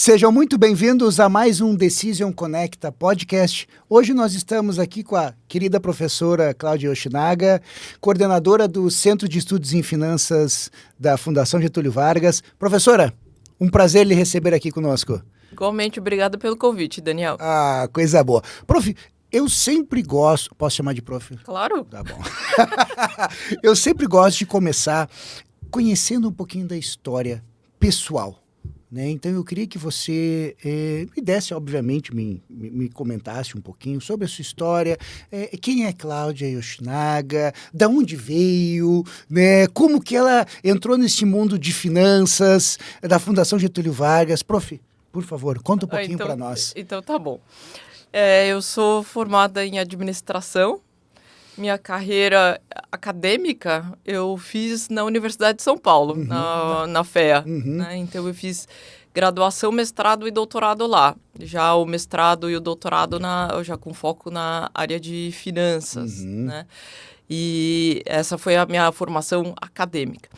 Sejam muito bem-vindos a mais um Decision Conecta podcast. Hoje nós estamos aqui com a querida professora Cláudia Yoshinaga, coordenadora do Centro de Estudos em Finanças da Fundação Getúlio Vargas. Professora, um prazer lhe receber aqui conosco. Igualmente, obrigada pelo convite, Daniel. Ah, coisa boa. Prof, eu sempre gosto... Posso chamar de prof? Claro. Tá bom. Eu sempre gosto de começar conhecendo um pouquinho da história pessoal, né? Então eu queria que você me desse, obviamente, me comentasse um pouquinho sobre a sua história, quem é Cláudia Yoshinaga, da onde veio, né? Como que ela entrou nesse mundo de finanças da Fundação Getúlio Vargas. Prof, por favor, conta um pouquinho para nós. Então tá bom. Eu sou formada em administração. Minha carreira acadêmica eu fiz na Universidade de São Paulo, na FEA. Né? Então eu fiz graduação, mestrado e doutorado lá. Já o mestrado e o doutorado já com foco na área de finanças. Né? E essa foi a minha formação acadêmica.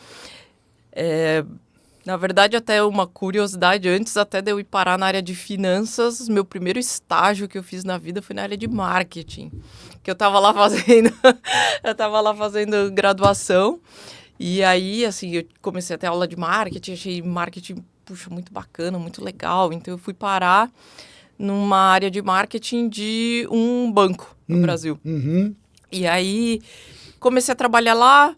Na verdade, até uma curiosidade, antes até de eu ir parar na área de finanças, meu primeiro estágio que eu fiz na vida foi na área de marketing, que eu estava lá fazendo graduação, e aí, assim, eu comecei a ter aula de marketing, achei marketing, puxa, muito bacana, muito legal, então eu fui parar numa área de marketing de um banco no Brasil. E aí, comecei a trabalhar lá.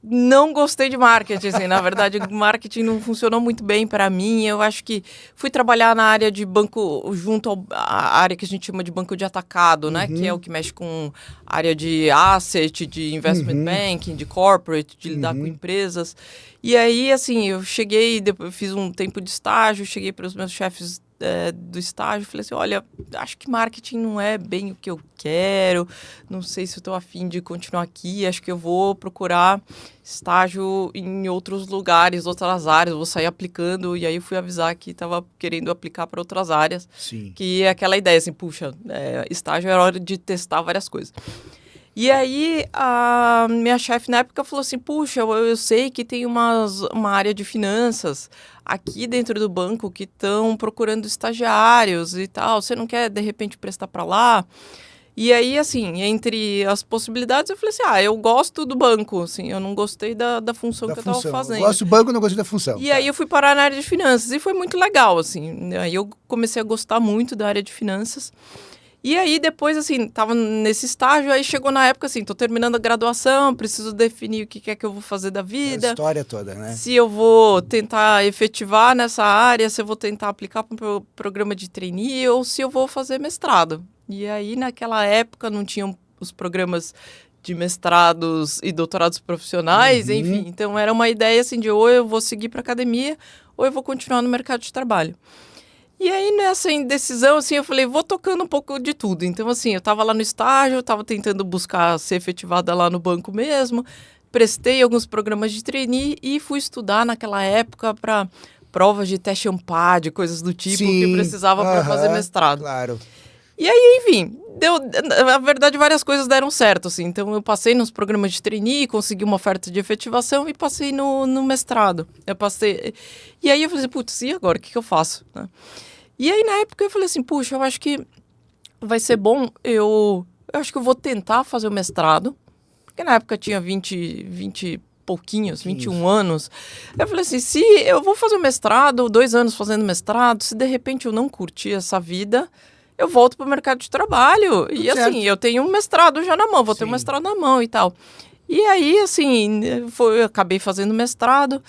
Não gostei de marketing, assim, na verdade, marketing não funcionou muito bem para mim. Eu acho que fui trabalhar na área de banco, junto à área que a gente chama de banco de atacado, né? Que é o que mexe com área de asset, de investment banking, de corporate, de lidar com empresas. E aí, assim, eu cheguei, depois fiz um tempo de estágio, cheguei para os meus chefes do estágio, falei assim, olha, acho que marketing não é bem o que eu quero, não sei se eu estou afim de continuar aqui, acho que eu vou procurar estágio em outros lugares, outras áreas, vou sair aplicando, e aí fui avisar que estava querendo aplicar para outras áreas. Sim. Que é aquela ideia, assim, puxa, estágio era hora de testar várias coisas. E aí, a minha chefe na época falou assim, puxa, eu sei que tem uma área de finanças aqui dentro do banco que estão procurando estagiários e tal, você não quer, de repente, prestar para lá? E aí, assim, entre as possibilidades, eu falei assim, eu gosto do banco, assim, eu não gostei da função que eu estava fazendo. Eu gosto do banco, não gostei da função. E aí eu fui parar na área de finanças e foi muito legal, assim, aí eu comecei a gostar muito da área de finanças. E aí, depois, assim, tava nesse estágio, aí chegou na época, assim, tô terminando a graduação, preciso definir o que é que eu vou fazer da vida. A história toda, né? Se eu vou tentar efetivar nessa área, se eu vou tentar aplicar para o programa de trainee ou se eu vou fazer mestrado. E aí, naquela época, não tinham os programas de mestrados e doutorados profissionais, enfim. Então, era uma ideia, assim, de ou eu vou seguir para academia ou eu vou continuar no mercado de trabalho. E aí, nessa indecisão, assim, eu falei, vou tocando um pouco de tudo. Então, assim, eu estava lá no estágio, estava tentando buscar ser efetivada lá no banco mesmo, prestei alguns programas de trainee e fui estudar naquela época para provas de teste AMPAD, coisas do tipo, que precisava para fazer mestrado. Claro. E aí, enfim, na verdade, várias coisas deram certo, assim. Então, eu passei nos programas de trainee, consegui uma oferta de efetivação e passei no mestrado. E aí, eu falei, putz, e agora? O que eu faço? Né? E aí, na época, eu falei assim, puxa, eu acho que vai ser bom, eu acho que eu vou tentar fazer o mestrado, porque na época tinha 20 pouquinhos, 21 anos. Eu falei assim, se eu vou fazer o mestrado, 2 anos fazendo mestrado, se de repente eu não curtir essa vida, eu volto para o mercado de trabalho. E assim, eu tenho um mestrado já na mão, vou ter um mestrado na mão e tal. E aí, assim, eu acabei fazendo mestrado.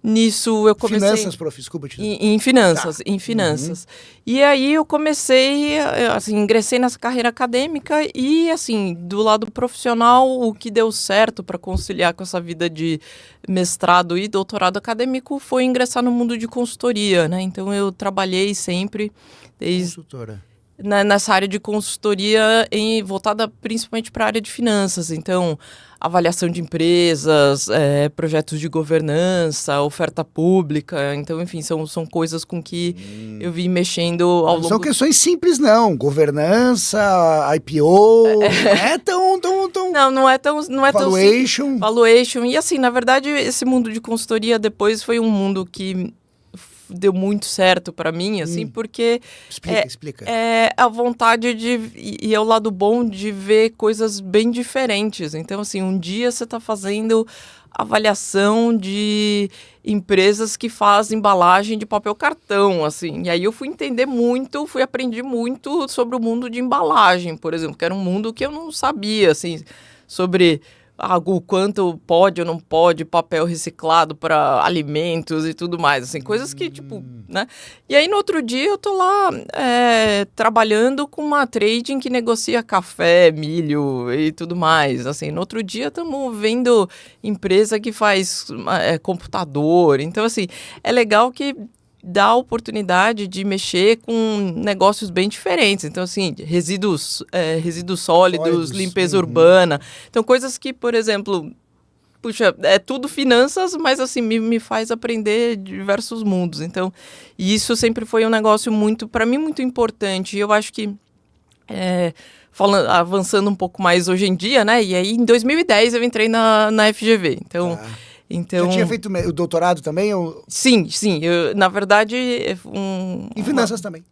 Nisso eu comecei... Finanças, prof, desculpa te... Em finanças, em finanças. E aí eu comecei, assim, ingressei nessa carreira acadêmica e, assim, do lado profissional, o que deu certo para conciliar com essa vida de mestrado e doutorado acadêmico foi ingressar no mundo de consultoria, né? Então eu trabalhei sempre desde... Consultora. Nessa área de consultoria voltada principalmente para a área de finanças. Então, avaliação de empresas, projetos de governança, oferta pública. Então, enfim, são coisas com que eu vim mexendo ao longo... São questões simples, não. Governança, IPO, não é tão... Não é tão Valuation. Valuation. E assim, na verdade, esse mundo de consultoria depois foi um mundo que deu muito certo para mim, assim, porque Explica. é a vontade e é o lado bom de ver coisas bem diferentes. Então, assim, um dia você está fazendo avaliação de empresas que fazem embalagem de papel cartão, assim. E aí eu fui aprender muito sobre o mundo de embalagem, por exemplo, que era um mundo que eu não sabia, assim, sobre o quanto pode ou não pode papel reciclado para alimentos e tudo mais, assim, coisas que, tipo, né? E aí, no outro dia, eu tô lá trabalhando com uma trading que negocia café, milho e tudo mais, assim. No outro dia, estamos vendo empresa que faz computador. Então, assim, é legal que dá a oportunidade de mexer com negócios bem diferentes. Então, assim, resíduos sólidos, limpeza urbana. Então, coisas que, por exemplo, puxa, é tudo finanças, mas, assim, me faz aprender diversos mundos. Então, e isso sempre foi um negócio para mim, muito importante. E eu acho que, avançando um pouco mais hoje em dia, né? E aí, em 2010, eu entrei na FGV. Então... Já tinha feito o doutorado também? Ou... Sim. Na verdade... Em finanças também.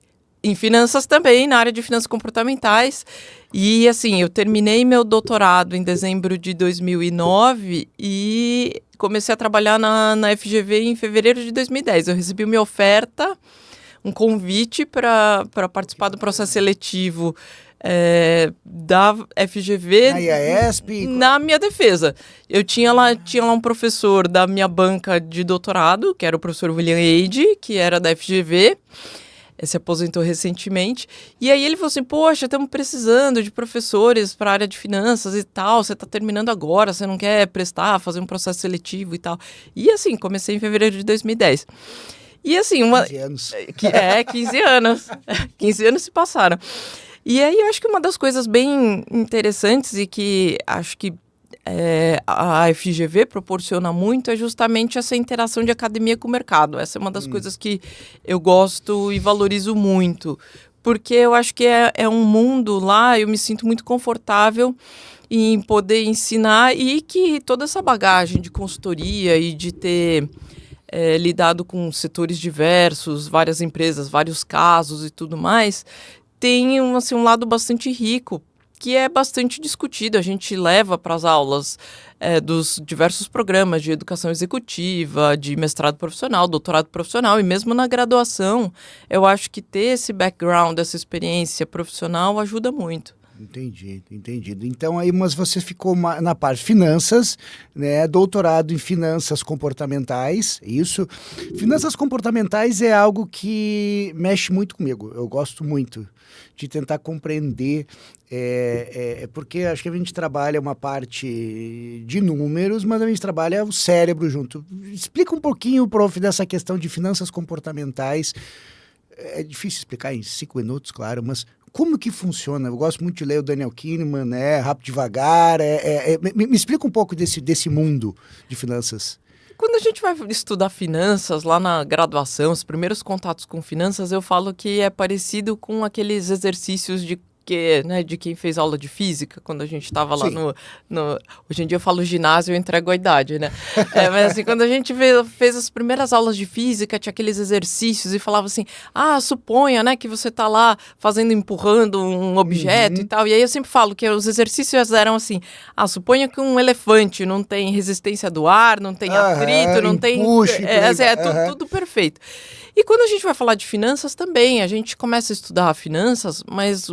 Em finanças também, na área de finanças comportamentais. E, assim, eu terminei meu doutorado em dezembro de 2009 e comecei a trabalhar na FGV em fevereiro de 2010. Eu recebi minha oferta, um convite para participar do processo seletivo da FGV na IASP, na minha defesa. Eu tinha lá um professor da minha banca de doutorado, que era o professor William Eide, que era da FGV, se aposentou recentemente, e aí ele falou assim, poxa, estamos precisando de professores para a área de finanças e tal, você está terminando agora, você não quer fazer um processo seletivo e tal. E assim, comecei em fevereiro de 2010. E assim, 15 anos. 15 anos. 15 anos se passaram. E aí eu acho que uma das coisas bem interessantes e que acho que a FGV proporciona muito é justamente essa interação de academia com o mercado. Essa é uma das coisas que eu gosto e valorizo muito, porque eu acho que é um mundo lá, eu me sinto muito confortável em poder ensinar e que toda essa bagagem de consultoria e de ter lidado com setores diversos, várias empresas, vários casos e tudo mais, tem um lado bastante rico, que é bastante discutido. A gente leva para as aulas dos diversos programas de educação executiva, de mestrado profissional, doutorado profissional, e mesmo na graduação, eu acho que ter esse background, essa experiência profissional ajuda muito. Entendido. Então, aí, mas você ficou na parte de finanças, né? Doutorado em finanças comportamentais, isso. Finanças comportamentais é algo que mexe muito comigo. Eu gosto muito de tentar compreender, porque acho que a gente trabalha uma parte de números, mas a gente trabalha o cérebro junto. Explica um pouquinho, prof, dessa questão de finanças comportamentais. É difícil explicar em 5 minutos, claro, mas como que funciona? Eu gosto muito de ler o Daniel Kahneman, né? Rápido Devagar. Me explica um pouco desse mundo de finanças. Quando a gente vai estudar finanças lá na graduação, os primeiros contatos com finanças, eu falo que é parecido com aqueles exercícios de quem fez aula de física, quando a gente estava lá no... Hoje em dia eu falo ginásio, eu entrego a idade, né? Mas assim, quando a gente fez as primeiras aulas de física, tinha aqueles exercícios e falava assim, suponha, né, que você está lá empurrando um objeto e tal. E aí eu sempre falo que os exercícios eram assim, suponha que um elefante não tem resistência do ar, não tem atrito, não tem... tudo perfeito. E quando a gente vai falar de finanças também, a gente começa a estudar finanças, mas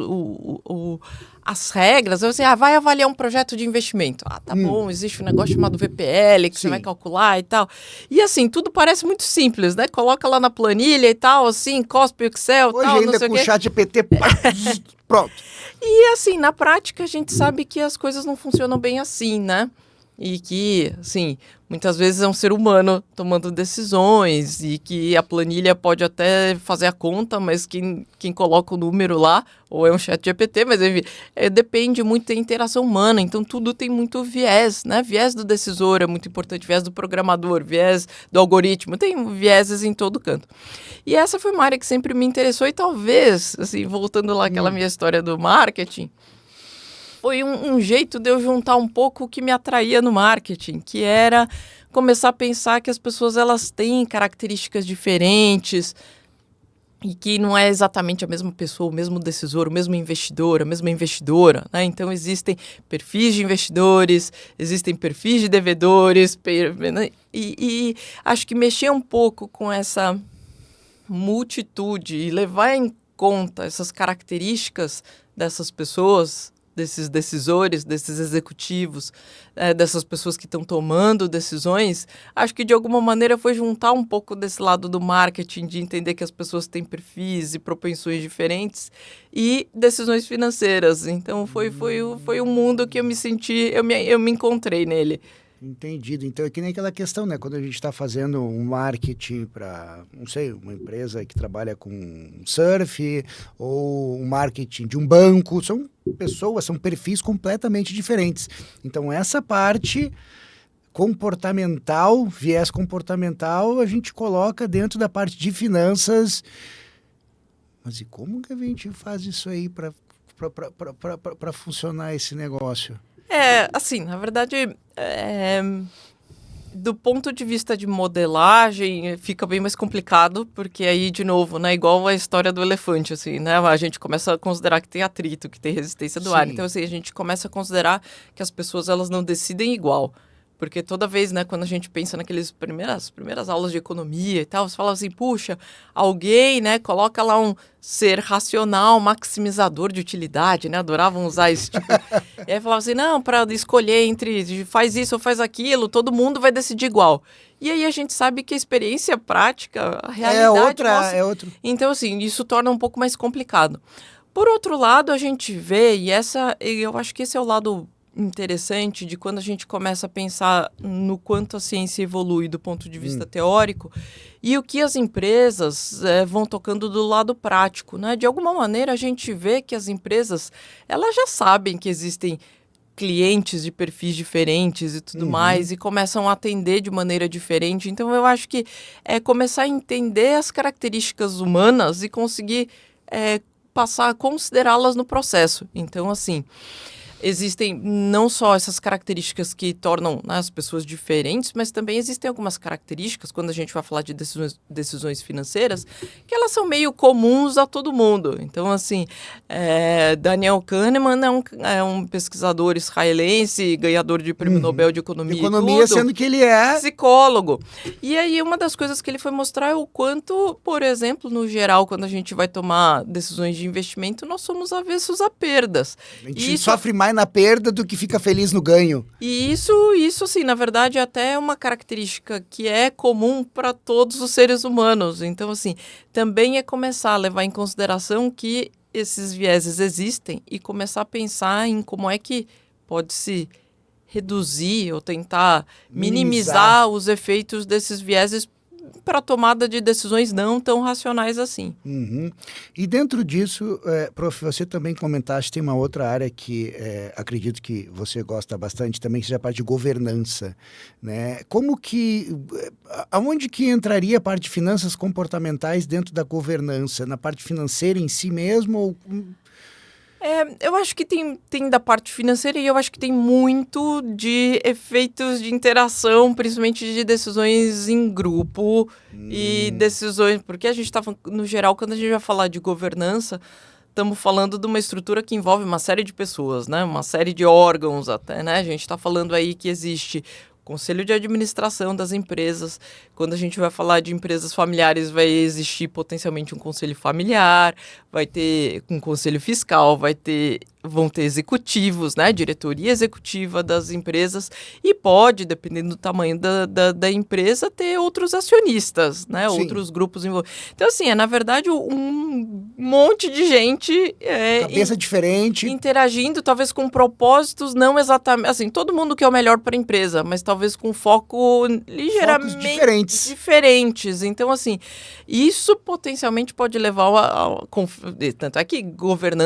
as regras, vai avaliar um projeto de investimento. Tá bom, existe um negócio chamado VPL, que você vai calcular e tal. E assim, tudo parece muito simples, né? Coloca lá na planilha e tal, assim, cospe o Excel, hoje tal, ainda não sei com o quê. o chat GPT, pronto. E assim, na prática, a gente sabe que as coisas não funcionam bem assim, né? E que, assim, muitas vezes é um ser humano tomando decisões e que a planilha pode até fazer a conta, mas quem coloca o número lá, ou é um chat GPT, mas depende muito da interação humana, então tudo tem muito viés, né? Viés do decisor é muito importante, viés do programador, viés do algoritmo, tem vieses em todo canto. E essa foi uma área que sempre me interessou e talvez, assim, voltando lá àquela minha história do marketing, foi um jeito de eu juntar um pouco o que me atraía no marketing, que era começar a pensar que as pessoas elas têm características diferentes e que não é exatamente a mesma pessoa, o mesmo decisor, o mesmo investidor, a mesma investidora, né? Então, existem perfis de investidores, existem perfis de devedores, né? E acho que mexer um pouco com essa multitude e levar em conta essas características dessas pessoas, desses decisores, desses executivos, dessas pessoas que estão tomando decisões, acho que de alguma maneira foi juntar um pouco desse lado do marketing, de entender que as pessoas têm perfis e propensões diferentes e decisões financeiras. Então foi um mundo que eu me senti, eu me encontrei nele. Entendido. Então, é que nem aquela questão, né? Quando a gente está fazendo um marketing para, não sei, uma empresa que trabalha com surf ou um marketing de um banco, são pessoas, são perfis completamente diferentes. Então, essa parte comportamental, viés comportamental, a gente coloca dentro da parte de finanças. Mas e como que a gente faz isso aí para funcionar esse negócio? Assim, na verdade, do ponto de vista de modelagem, fica bem mais complicado, porque aí, de novo, né, igual a história do elefante, assim, né, a gente começa a considerar que tem atrito, que tem resistência do ar. Então, assim, a gente começa a considerar que as pessoas, elas não decidem igual. Porque toda vez, né, quando a gente pensa naquelas primeiras aulas de economia e tal, você fala assim, puxa, alguém, né, coloca lá um ser racional, maximizador de utilidade, né, adoravam usar esse tipo. E aí falava assim, não, para escolher entre faz isso ou faz aquilo, todo mundo vai decidir igual. E aí a gente sabe que a experiência prática, a realidade É outro. Então, assim, isso torna um pouco mais complicado. Por outro lado, a gente vê, eu acho que esse é o lado interessante de quando a gente começa a pensar no quanto a ciência evolui do ponto de vista teórico e o que as empresas vão tocando do lado prático, né? De alguma maneira a gente vê que as empresas elas já sabem que existem clientes de perfis diferentes e tudo mais e começam a atender de maneira diferente. Então eu acho que é começar a entender as características humanas e conseguir passar a considerá-las no processo. Então, assim, existem não só essas características que tornam, né, as pessoas diferentes, mas também existem algumas características, quando a gente vai falar de decisões financeiras, que elas são meio comuns a todo mundo. Então, assim, Daniel Kahneman é um pesquisador israelense, ganhador de Prêmio Nobel de Economia e tudo, sendo que ele é psicólogo. E aí, uma das coisas que ele foi mostrar é o quanto, por exemplo, no geral, quando a gente vai tomar decisões de investimento, nós somos avessos a perdas. A gente sofre mais na perda do que fica feliz no ganho. E isso, assim, na verdade, até é uma característica que é comum para todos os seres humanos. Então, assim, também é começar a levar em consideração que esses vieses existem e começar a pensar em como é que pode se reduzir ou tentar minimizar os efeitos desses vieses para a tomada de decisões não tão racionais assim. E dentro disso, prof, você também comentaste, tem uma outra área que acredito que você gosta bastante também, que seja a parte de governança, né? Como que, aonde que entraria a parte de finanças comportamentais dentro da governança? Na parte financeira em si mesmo ou... Eu acho que tem da parte financeira e eu acho que tem muito de efeitos de interação, principalmente de decisões em grupo e decisões... Porque a gente está, no geral, quando a gente vai falar de governança, estamos falando de uma estrutura que envolve uma série de pessoas, né? Uma série de órgãos até, né? A gente está falando aí que existe conselho de administração das empresas. Quando a gente vai falar de empresas familiares, vai existir potencialmente um conselho familiar, vai ter um conselho fiscal, vão ter executivos, né? Diretoria executiva das empresas e pode, dependendo do tamanho da empresa, ter outros acionistas, né? Sim. Outros grupos envolvidos. Então, assim, na verdade, um monte de gente... cabeça diferente. Interagindo, talvez com propósitos não exatamente... Assim, todo mundo quer o melhor para a empresa, mas talvez com foco ligeiramente diferentes. Então, assim, isso potencialmente pode levar tanto é que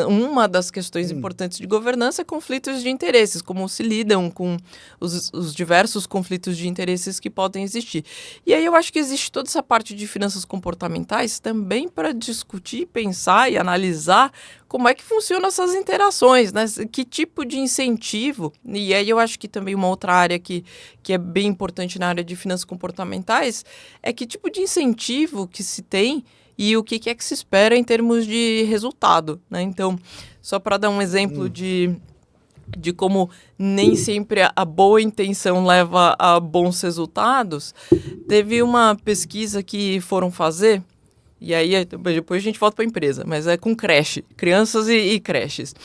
uma das questões importantes importantes de governança é conflitos de interesses, como se lidam com os diversos conflitos de interesses que podem existir. E aí eu acho que existe toda essa parte de finanças comportamentais também para discutir, pensar e analisar como é que funcionam essas interações, né? Que tipo de incentivo, e aí eu acho que também uma outra área que é bem importante na área de finanças comportamentais é que tipo de incentivo que se tem e o que é que se espera em termos de resultado, né? Então, só para dar um exemplo de como nem sempre a boa intenção leva a bons resultados, teve uma pesquisa que foram fazer, e aí depois a gente volta para a empresa, mas é com creche, crianças e creches.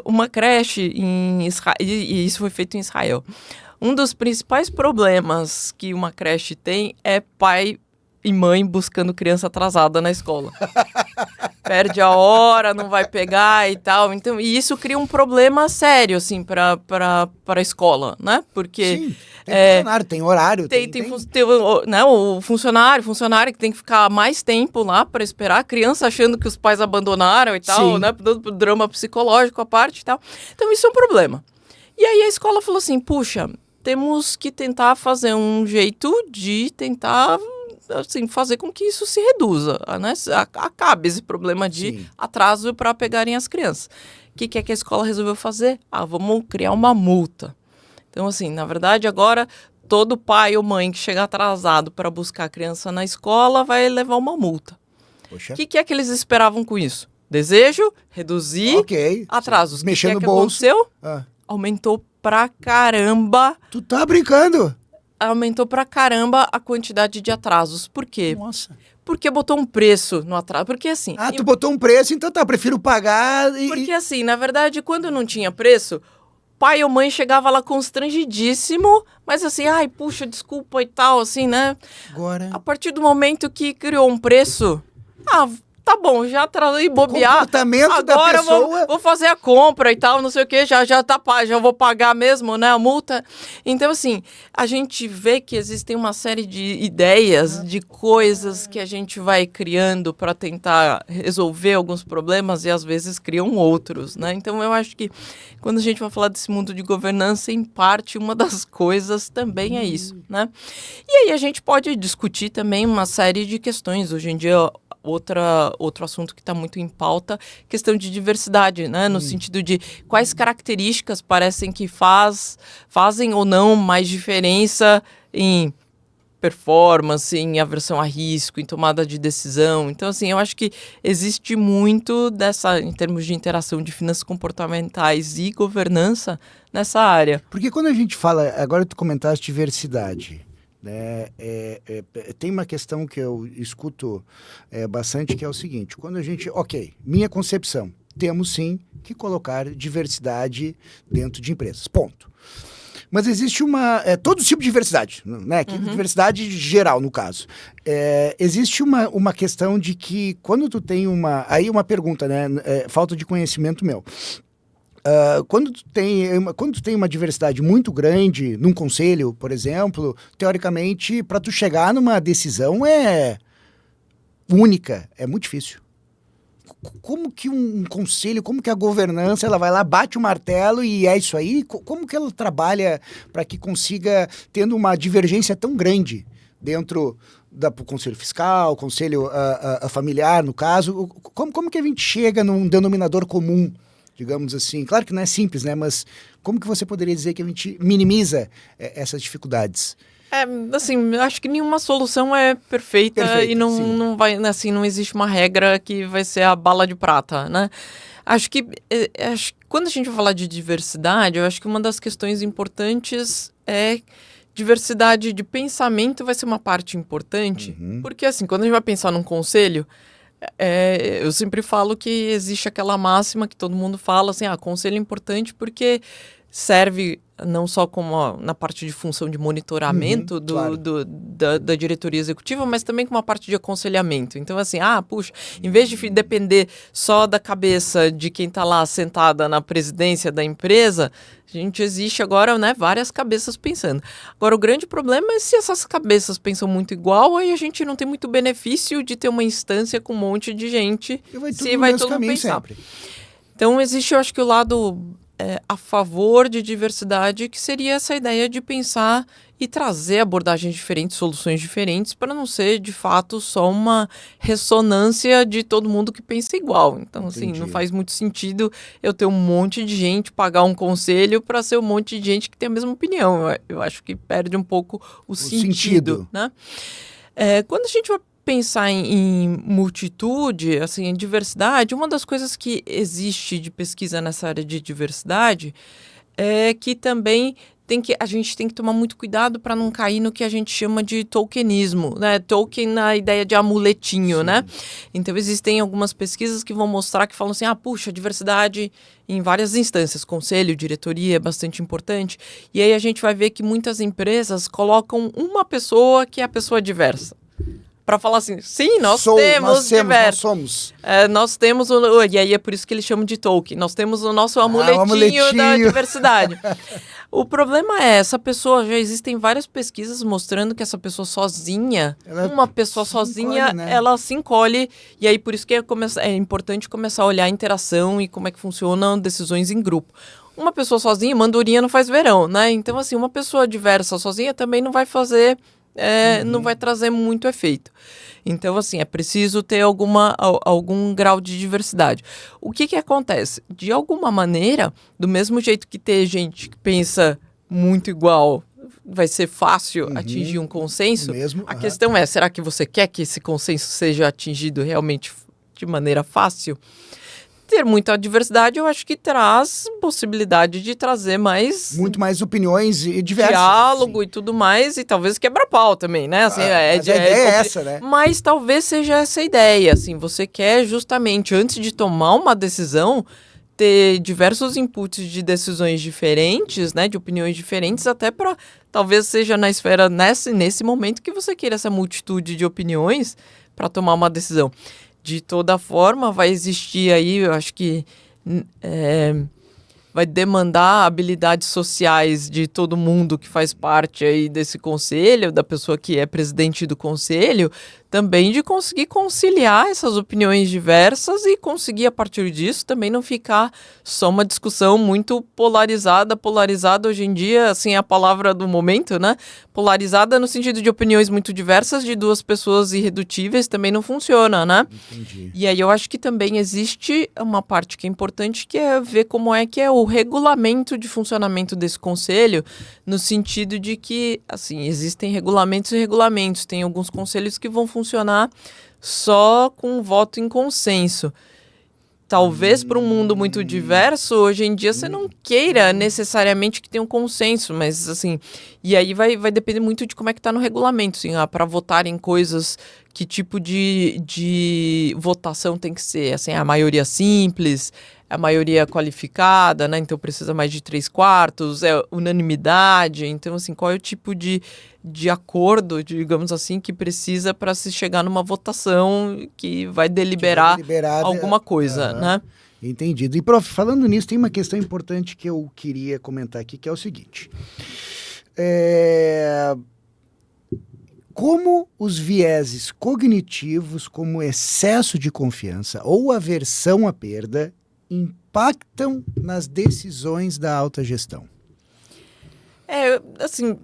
Uma creche em Israel, e isso foi feito em Israel. Um dos principais problemas que uma creche tem é pai e mãe buscando criança atrasada na escola. Perde a hora, não vai pegar e tal. Então, e isso cria um problema sério, assim, para a escola, né? Porque... Sim, tem funcionário, tem horário. Tem né, o funcionário que tem que ficar mais tempo lá para esperar, a criança achando que os pais abandonaram e tal, Sim. né? Drama psicológico à parte e tal. Então, isso é um problema. E aí a escola falou assim, puxa, temos que tentar fazer um jeito de tentar... assim, fazer com que isso se reduza, né? Acabe esse problema de atraso para pegarem as crianças. O que é que a escola resolveu fazer? Vamos criar uma multa. Então, assim, na verdade, agora, todo pai ou mãe que chegar atrasado para buscar a criança na escola vai levar uma multa. O que é que eles esperavam com isso? Desejo, reduzir atrasos. Mexendo no que bolso. Aconteceu? Aumentou pra caramba. Tu tá brincando? Aumentou pra caramba a quantidade de atrasos. Por quê? Nossa. Porque botou um preço no atraso. Porque assim... tu botou um preço, então tá, prefiro pagar Porque assim, na verdade, quando não tinha preço, pai ou mãe chegava lá constrangidíssimo, mas assim, ai, puxa, desculpa e tal, assim, né? Agora... A partir do momento que criou um preço, tá bom, já atrasou e bobear. O comportamento agora da pessoa... vou fazer a compra e tal, não sei o que, já vou pagar mesmo, né, a multa. Então, assim, a gente vê que existem uma série de ideias, de coisas que a gente vai criando para tentar resolver alguns problemas e às vezes criam outros, né? Então, eu acho que quando a gente vai falar desse mundo de governança, em parte, uma das coisas também é isso, né? E aí a gente pode discutir também uma série de questões. Hoje em dia, outro assunto que está muito em pauta, questão de diversidade, né? No sentido de quais características parecem que fazem ou não mais diferença em performance, em aversão a risco, em tomada de decisão. Então, assim, eu acho que existe muito em termos de interação de finanças comportamentais e governança nessa área. Porque quando a gente fala, agora tu comentaste diversidade, né? Tem uma questão que eu escuto bastante, que é o seguinte: quando a gente, minha concepção, temos sim que colocar diversidade dentro de empresas, ponto. Mas existe todo tipo de diversidade, né? Diversidade geral, no caso. Existe uma questão de que quando tu tem aí uma pergunta, né? Falta de conhecimento meu. Quando tu tem uma diversidade muito grande num conselho, por exemplo, teoricamente, para tu chegar numa decisão única, é muito difícil. Como que um conselho, como que a governança, ela vai lá, bate o martelo e é isso aí? Como que ela trabalha para que consiga, tendo uma divergência tão grande dentro do conselho fiscal, conselho familiar, no caso, como que a gente chega num denominador comum, digamos assim? Claro que não é simples, né? Mas como que você poderia dizer que a gente minimiza essas dificuldades? Assim, acho que nenhuma solução é perfeita e não vai, assim, não existe uma regra que vai ser a bala de prata, né? Acho que quando a gente vai falar de diversidade, eu acho que uma das questões importantes é diversidade de pensamento vai ser uma parte importante, porque assim, quando a gente vai pensar num conselho, eu sempre falo que existe aquela máxima que todo mundo fala, assim, conselho é importante porque serve não só como na parte de função de monitoramento da diretoria executiva, mas também como uma parte de aconselhamento. Então, assim, puxa, em vez de depender só da cabeça de quem está lá sentada na presidência da empresa, existe agora, né, várias cabeças pensando. Agora, o grande problema é se essas cabeças pensam muito igual, aí a gente não tem muito benefício de ter uma instância com um monte de gente, se vai todo mundo pensar. Sempre. Então, existe, eu acho que o lado a favor de diversidade, que seria essa ideia de pensar e trazer abordagens diferentes, soluções diferentes, para não ser, de fato, só uma ressonância de todo mundo que pensa igual. Então, assim, não faz muito sentido eu ter um monte de gente, pagar um conselho para ser um monte de gente que tem a mesma opinião. Eu acho que perde um pouco o sentido, né? Quando a gente vai pensar em multitude, assim, em diversidade, uma das coisas que existe de pesquisa nessa área de diversidade é que também a gente tem que tomar muito cuidado para não cair no que a gente chama de tokenismo, né? Token na ideia de amuletinho, né? Então, existem algumas pesquisas que vão mostrar que falam assim, puxa, diversidade em várias instâncias, conselho, diretoria, é bastante importante. E aí a gente vai ver que muitas empresas colocam uma pessoa que é a pessoa diversa. Para falar assim, sim, nós temos diversos. Nós temos e aí é por isso que eles chamam de token. Nós temos o nosso amuletinho da diversidade. O problema é, essa pessoa, já existem várias pesquisas mostrando que essa pessoa sozinha, uma pessoa sozinha, encolhe, né? Ela se encolhe, e aí por isso que é importante começar a olhar a interação e como é que funcionam decisões em grupo. Uma pessoa sozinha, mandurinha não faz verão, né? Então, assim, uma pessoa diversa sozinha também não vai fazer... não vai trazer muito efeito. Então, assim, é preciso ter algum grau de diversidade. O que acontece? De alguma maneira, do mesmo jeito que ter gente que pensa muito igual, vai ser fácil atingir um consenso, a questão é, será que você quer que esse consenso seja atingido realmente de maneira fácil? Ter muita diversidade, eu acho que traz possibilidade de trazer muito mais opiniões e diversas. Diálogo e tudo mais, e talvez quebra-pau também, né? Assim, a ideia é essa, né? Mas talvez seja essa ideia, assim, você quer justamente, antes de tomar uma decisão, ter diversos inputs de decisões diferentes, né? De opiniões diferentes, até para, talvez seja na esfera, nesse momento que você queira essa multitude de opiniões para tomar uma decisão. De toda forma, vai existir aí, eu acho que vai demandar habilidades sociais de todo mundo que faz parte aí desse conselho, da pessoa que é presidente do conselho, também de conseguir conciliar essas opiniões diversas e conseguir, a partir disso, também não ficar só uma discussão muito polarizada. Polarizada, hoje em dia, assim, é a palavra do momento, né? Polarizada no sentido de opiniões muito diversas de duas pessoas irredutíveis também não funciona, né? Entendi. E aí eu acho que também existe uma parte que é importante, que é ver como é que é o regulamento de funcionamento desse conselho, no sentido de que, assim, existem regulamentos e regulamentos. Tem alguns conselhos que vão funcionar só com voto em consenso. Talvez para um mundo muito diverso, hoje em dia você não queira necessariamente que tenha um consenso, mas assim, e aí vai depender muito de como é que está no regulamento, assim, para votar em coisas, que tipo de votação tem que ser, assim, a maioria simples, a maioria qualificada, né, então precisa mais de 3/4, é unanimidade, então assim, qual é o tipo de acordo, digamos assim, que precisa para se chegar numa votação que vai deliberar alguma coisa, né? Entendido. E, prof, falando nisso, tem uma questão importante que eu queria comentar aqui, que é o seguinte. Como os vieses cognitivos, como excesso de confiança ou aversão à perda, impactam nas decisões da alta gestão? Assim,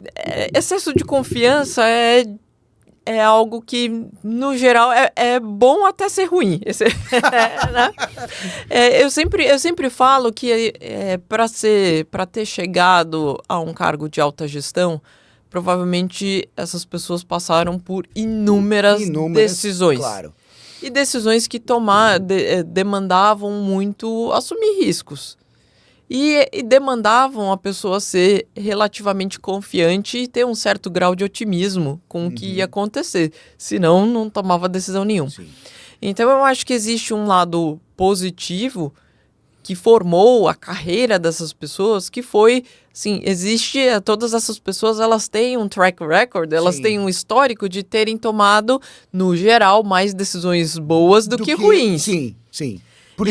excesso de confiança é algo que, no geral, é bom até ser ruim. Né? Eu sempre falo que para ter chegado a um cargo de alta gestão, provavelmente essas pessoas passaram por inúmeras decisões. Claro. E decisões que demandavam muito assumir riscos. E demandavam a pessoa ser relativamente confiante e ter um certo grau de otimismo com o que ia acontecer. Senão, não tomava decisão nenhuma. Sim. Então, eu acho que existe um lado positivo que formou a carreira dessas pessoas, que foi, assim, todas essas pessoas, elas têm um track record, elas têm um histórico de terem tomado, no geral, mais decisões boas do que ruins. Sim, sim. Por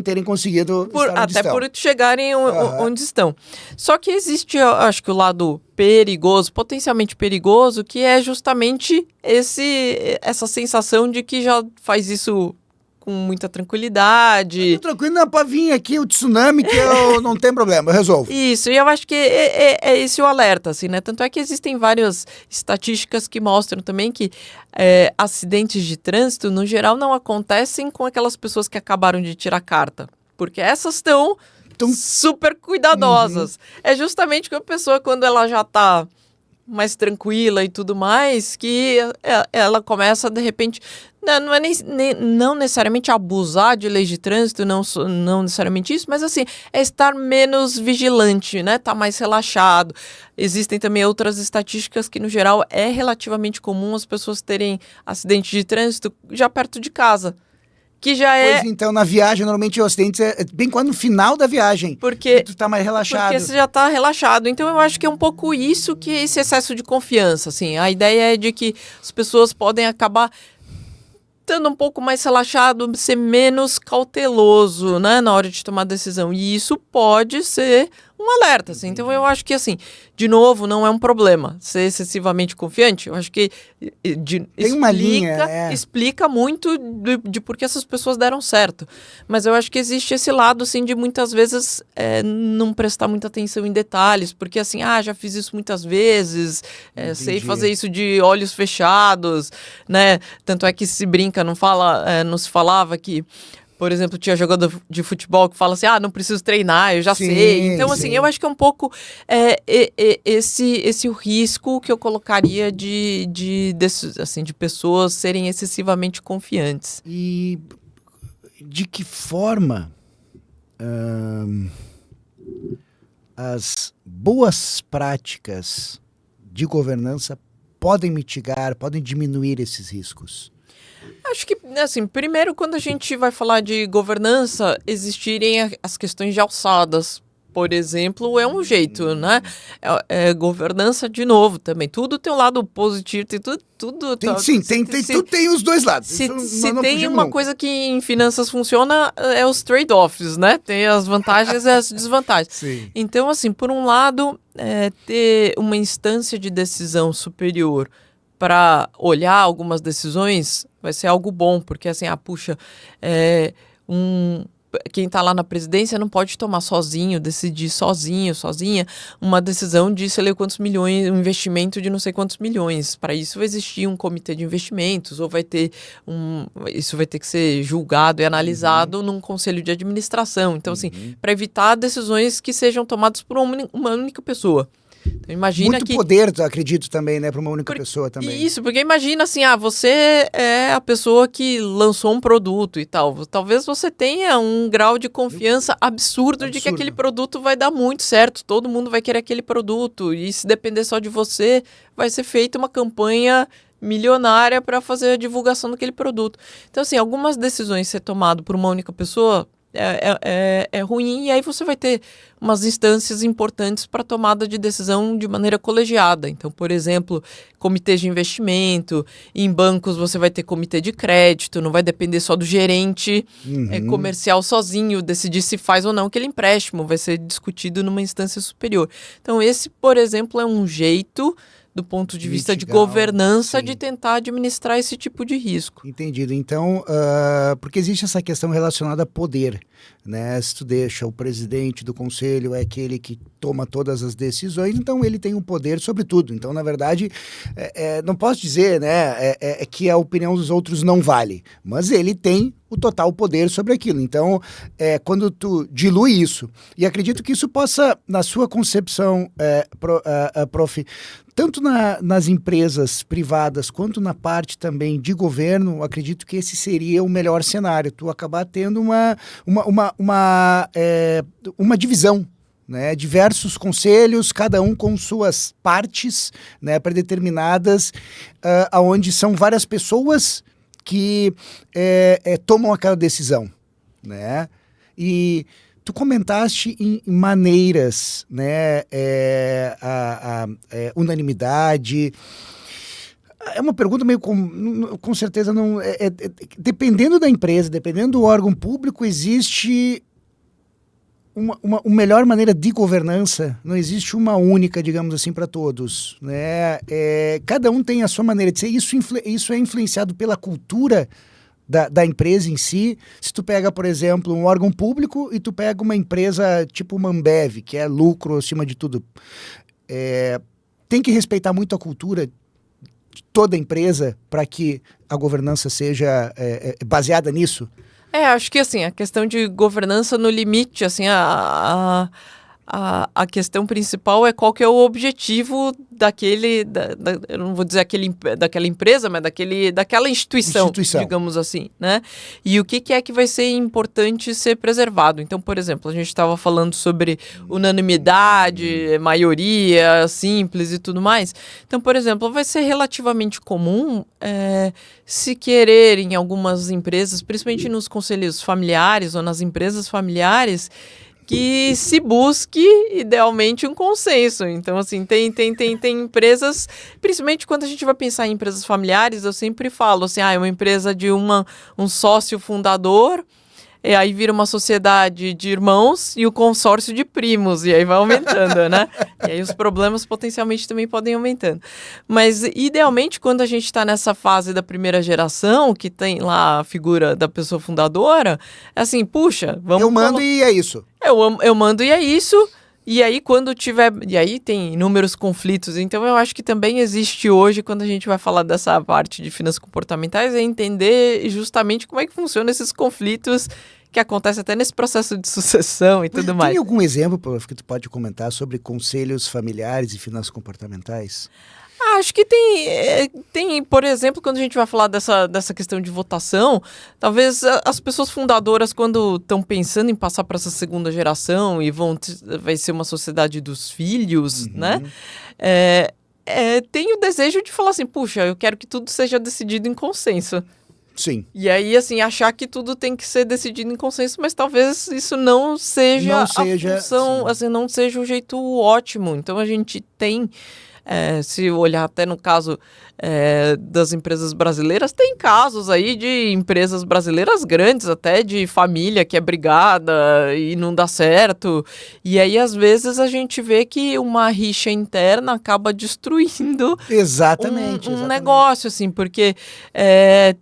terem conseguido até por chegarem onde estão. Só que existe, eu acho que o lado perigoso, potencialmente perigoso, que é justamente essa sensação de que já faz isso com muita tranquilidade. Tô tranquilo, pode vir aqui o tsunami que eu não tem problema, eu resolvo. Isso, e eu acho que é esse o alerta, assim, né? Tanto é que existem várias estatísticas que mostram também que acidentes de trânsito, no geral, não acontecem com aquelas pessoas que acabaram de tirar carta, porque essas estão super cuidadosas. É justamente com a pessoa, quando ela já está mais tranquila e tudo mais, que ela começa, de repente, não é não necessariamente abusar de leis de trânsito, não necessariamente isso, mas assim, é estar menos vigilante, né? Tá mais relaxado. Existem também outras estatísticas que, no geral, é relativamente comum as pessoas terem acidente de trânsito já perto de casa. Que já Pois então, na viagem, normalmente o acidente é bem quando no final da viagem. Porque tu tá mais relaxado. Porque você já tá relaxado. Então, eu acho que é um pouco isso que é esse excesso de confiança, assim. A ideia é de que as pessoas podem acabar estando um pouco mais relaxado, ser menos cauteloso, né, na hora de tomar decisão. E isso pode ser um alerta, assim. Então, eu acho que, assim, de novo, não é um problema ser excessivamente confiante. Eu acho que tem uma linha, explica muito de por que essas pessoas deram certo. Mas eu acho que existe esse lado, assim, de muitas vezes não prestar muita atenção em detalhes, porque, assim, já fiz isso muitas vezes, sei fazer isso de olhos fechados, né? Tanto é que se brinca, não se falava que, por exemplo, tinha jogador de futebol que fala assim, não preciso treinar, eu já sei. Então, assim, eu acho que é um pouco esse o risco que eu colocaria de pessoas serem excessivamente confiantes. E de que forma as boas práticas de governança podem mitigar, podem diminuir esses riscos? Acho que, assim, primeiro, quando a gente vai falar de governança, existirem as questões de alçadas, por exemplo, é um jeito, né? Governança, de novo, também. Tudo tem um lado positivo, tem tudo... tudo tem os dois lados. Se tem uma coisa que em finanças funciona, é os trade-offs, né? Tem as vantagens e as desvantagens. Sim. Então, assim, por um lado, ter uma instância de decisão superior para olhar algumas decisões vai ser algo bom, porque assim, quem está lá na presidência não pode tomar sozinho, decidir sozinha, uma decisão de sei lá quantos milhões, um investimento de não sei quantos milhões. Para isso vai existir um comitê de investimentos, ou isso vai ter que ser julgado e analisado num conselho de administração. Então, assim, para evitar decisões que sejam tomadas por uma única pessoa. Então, imagina muito poder, acredito também, né, para uma única pessoa também. Isso, porque imagina assim, você é a pessoa que lançou um produto e tal. Talvez você tenha um grau de confiança absurdo de que aquele produto vai dar muito certo. Todo mundo vai querer aquele produto. E se depender só de você, vai ser feita uma campanha milionária para fazer a divulgação daquele produto. Então, assim, algumas decisões ser tomadas por uma única pessoa é ruim, e aí você vai ter umas instâncias importantes para tomada de decisão de maneira colegiada. Então, por exemplo, comitês de investimento, em bancos você vai ter comitê de crédito, não vai depender só do gerente comercial sozinho decidir se faz ou não aquele empréstimo, vai ser discutido numa instância superior. Então, esse, por exemplo, é um jeito, do ponto de vista de governança, de tentar administrar esse tipo de risco. Entendido. Então, porque existe essa questão relacionada a poder, né? Se tu deixa o presidente do conselho, é aquele que toma todas as decisões, então ele tem o poder sobre tudo. Então, na verdade, não posso dizer, né, que a opinião dos outros não vale, mas ele tem o total poder sobre aquilo. Então, quando tu dilui isso, e acredito que isso possa, na sua concepção, prof., tanto nas empresas privadas quanto na parte também de governo, acredito que esse seria o melhor cenário. Tu acabar tendo uma divisão, né? Diversos conselhos, cada um com suas partes, né, predeterminadas, onde são várias pessoas que tomam aquela decisão, né? E tu comentaste em maneiras, né, unanimidade. É uma pergunta meio com certeza não... dependendo da empresa, dependendo do órgão público, existe uma melhor maneira de governança. Não existe uma única, digamos assim, para todos, né? Cada um tem a sua maneira de ser. Isso é influenciado pela cultura da empresa em si, se tu pega, por exemplo, um órgão público e tu pega uma empresa tipo uma Ambev, que é lucro acima de tudo. Tem que respeitar muito a cultura de toda a empresa para que a governança seja baseada nisso? Acho que assim, a questão de governança no limite, assim, a questão principal é qual que é o objetivo daquele, eu não vou dizer daquela empresa, mas daquela instituição, digamos assim, né? E o que é que vai ser importante ser preservado. Então, por exemplo, a gente estava falando sobre unanimidade, maioria, simples e tudo mais. Então, por exemplo, vai ser relativamente comum se querer em algumas empresas, principalmente nos conselhos familiares ou nas empresas familiares, que se busque, idealmente, um consenso. Então, assim, tem empresas, principalmente quando a gente vai pensar em empresas familiares, eu sempre falo, assim, é uma empresa de um sócio fundador, e aí vira uma sociedade de irmãos e o consórcio de primos, e aí vai aumentando, né? E aí os problemas potencialmente também podem aumentando. Mas, idealmente, quando a gente está nessa fase da primeira geração, que tem lá a figura da pessoa fundadora, é assim, puxa, vamos... Eu mando e é isso. Eu mando e é isso. E aí, quando tiver... E aí tem inúmeros conflitos. Então, eu acho que também existe hoje, quando a gente vai falar dessa parte de finanças comportamentais, é entender justamente como é que funcionam esses conflitos que acontecem até nesse processo de sucessão e tudo mais. Tem algum exemplo que tu pode comentar sobre conselhos familiares e finanças comportamentais? Acho que tem, por exemplo, quando a gente vai falar dessa questão de votação, talvez as pessoas fundadoras, quando estão pensando em passar para essa segunda geração e vai ser uma sociedade dos filhos, né? Tem o desejo de falar assim, puxa, eu quero que tudo seja decidido em consenso. Sim. E aí, assim, achar que tudo tem que ser decidido em consenso, mas talvez isso não seja a função, assim, não seja o jeito ótimo. Então, a gente tem... se olhar até no caso das empresas brasileiras, tem casos aí de empresas brasileiras grandes, até de família que é brigada e não dá certo. E aí, às vezes, a gente vê que uma rixa interna acaba destruindo exatamente. Um negócio, assim, porque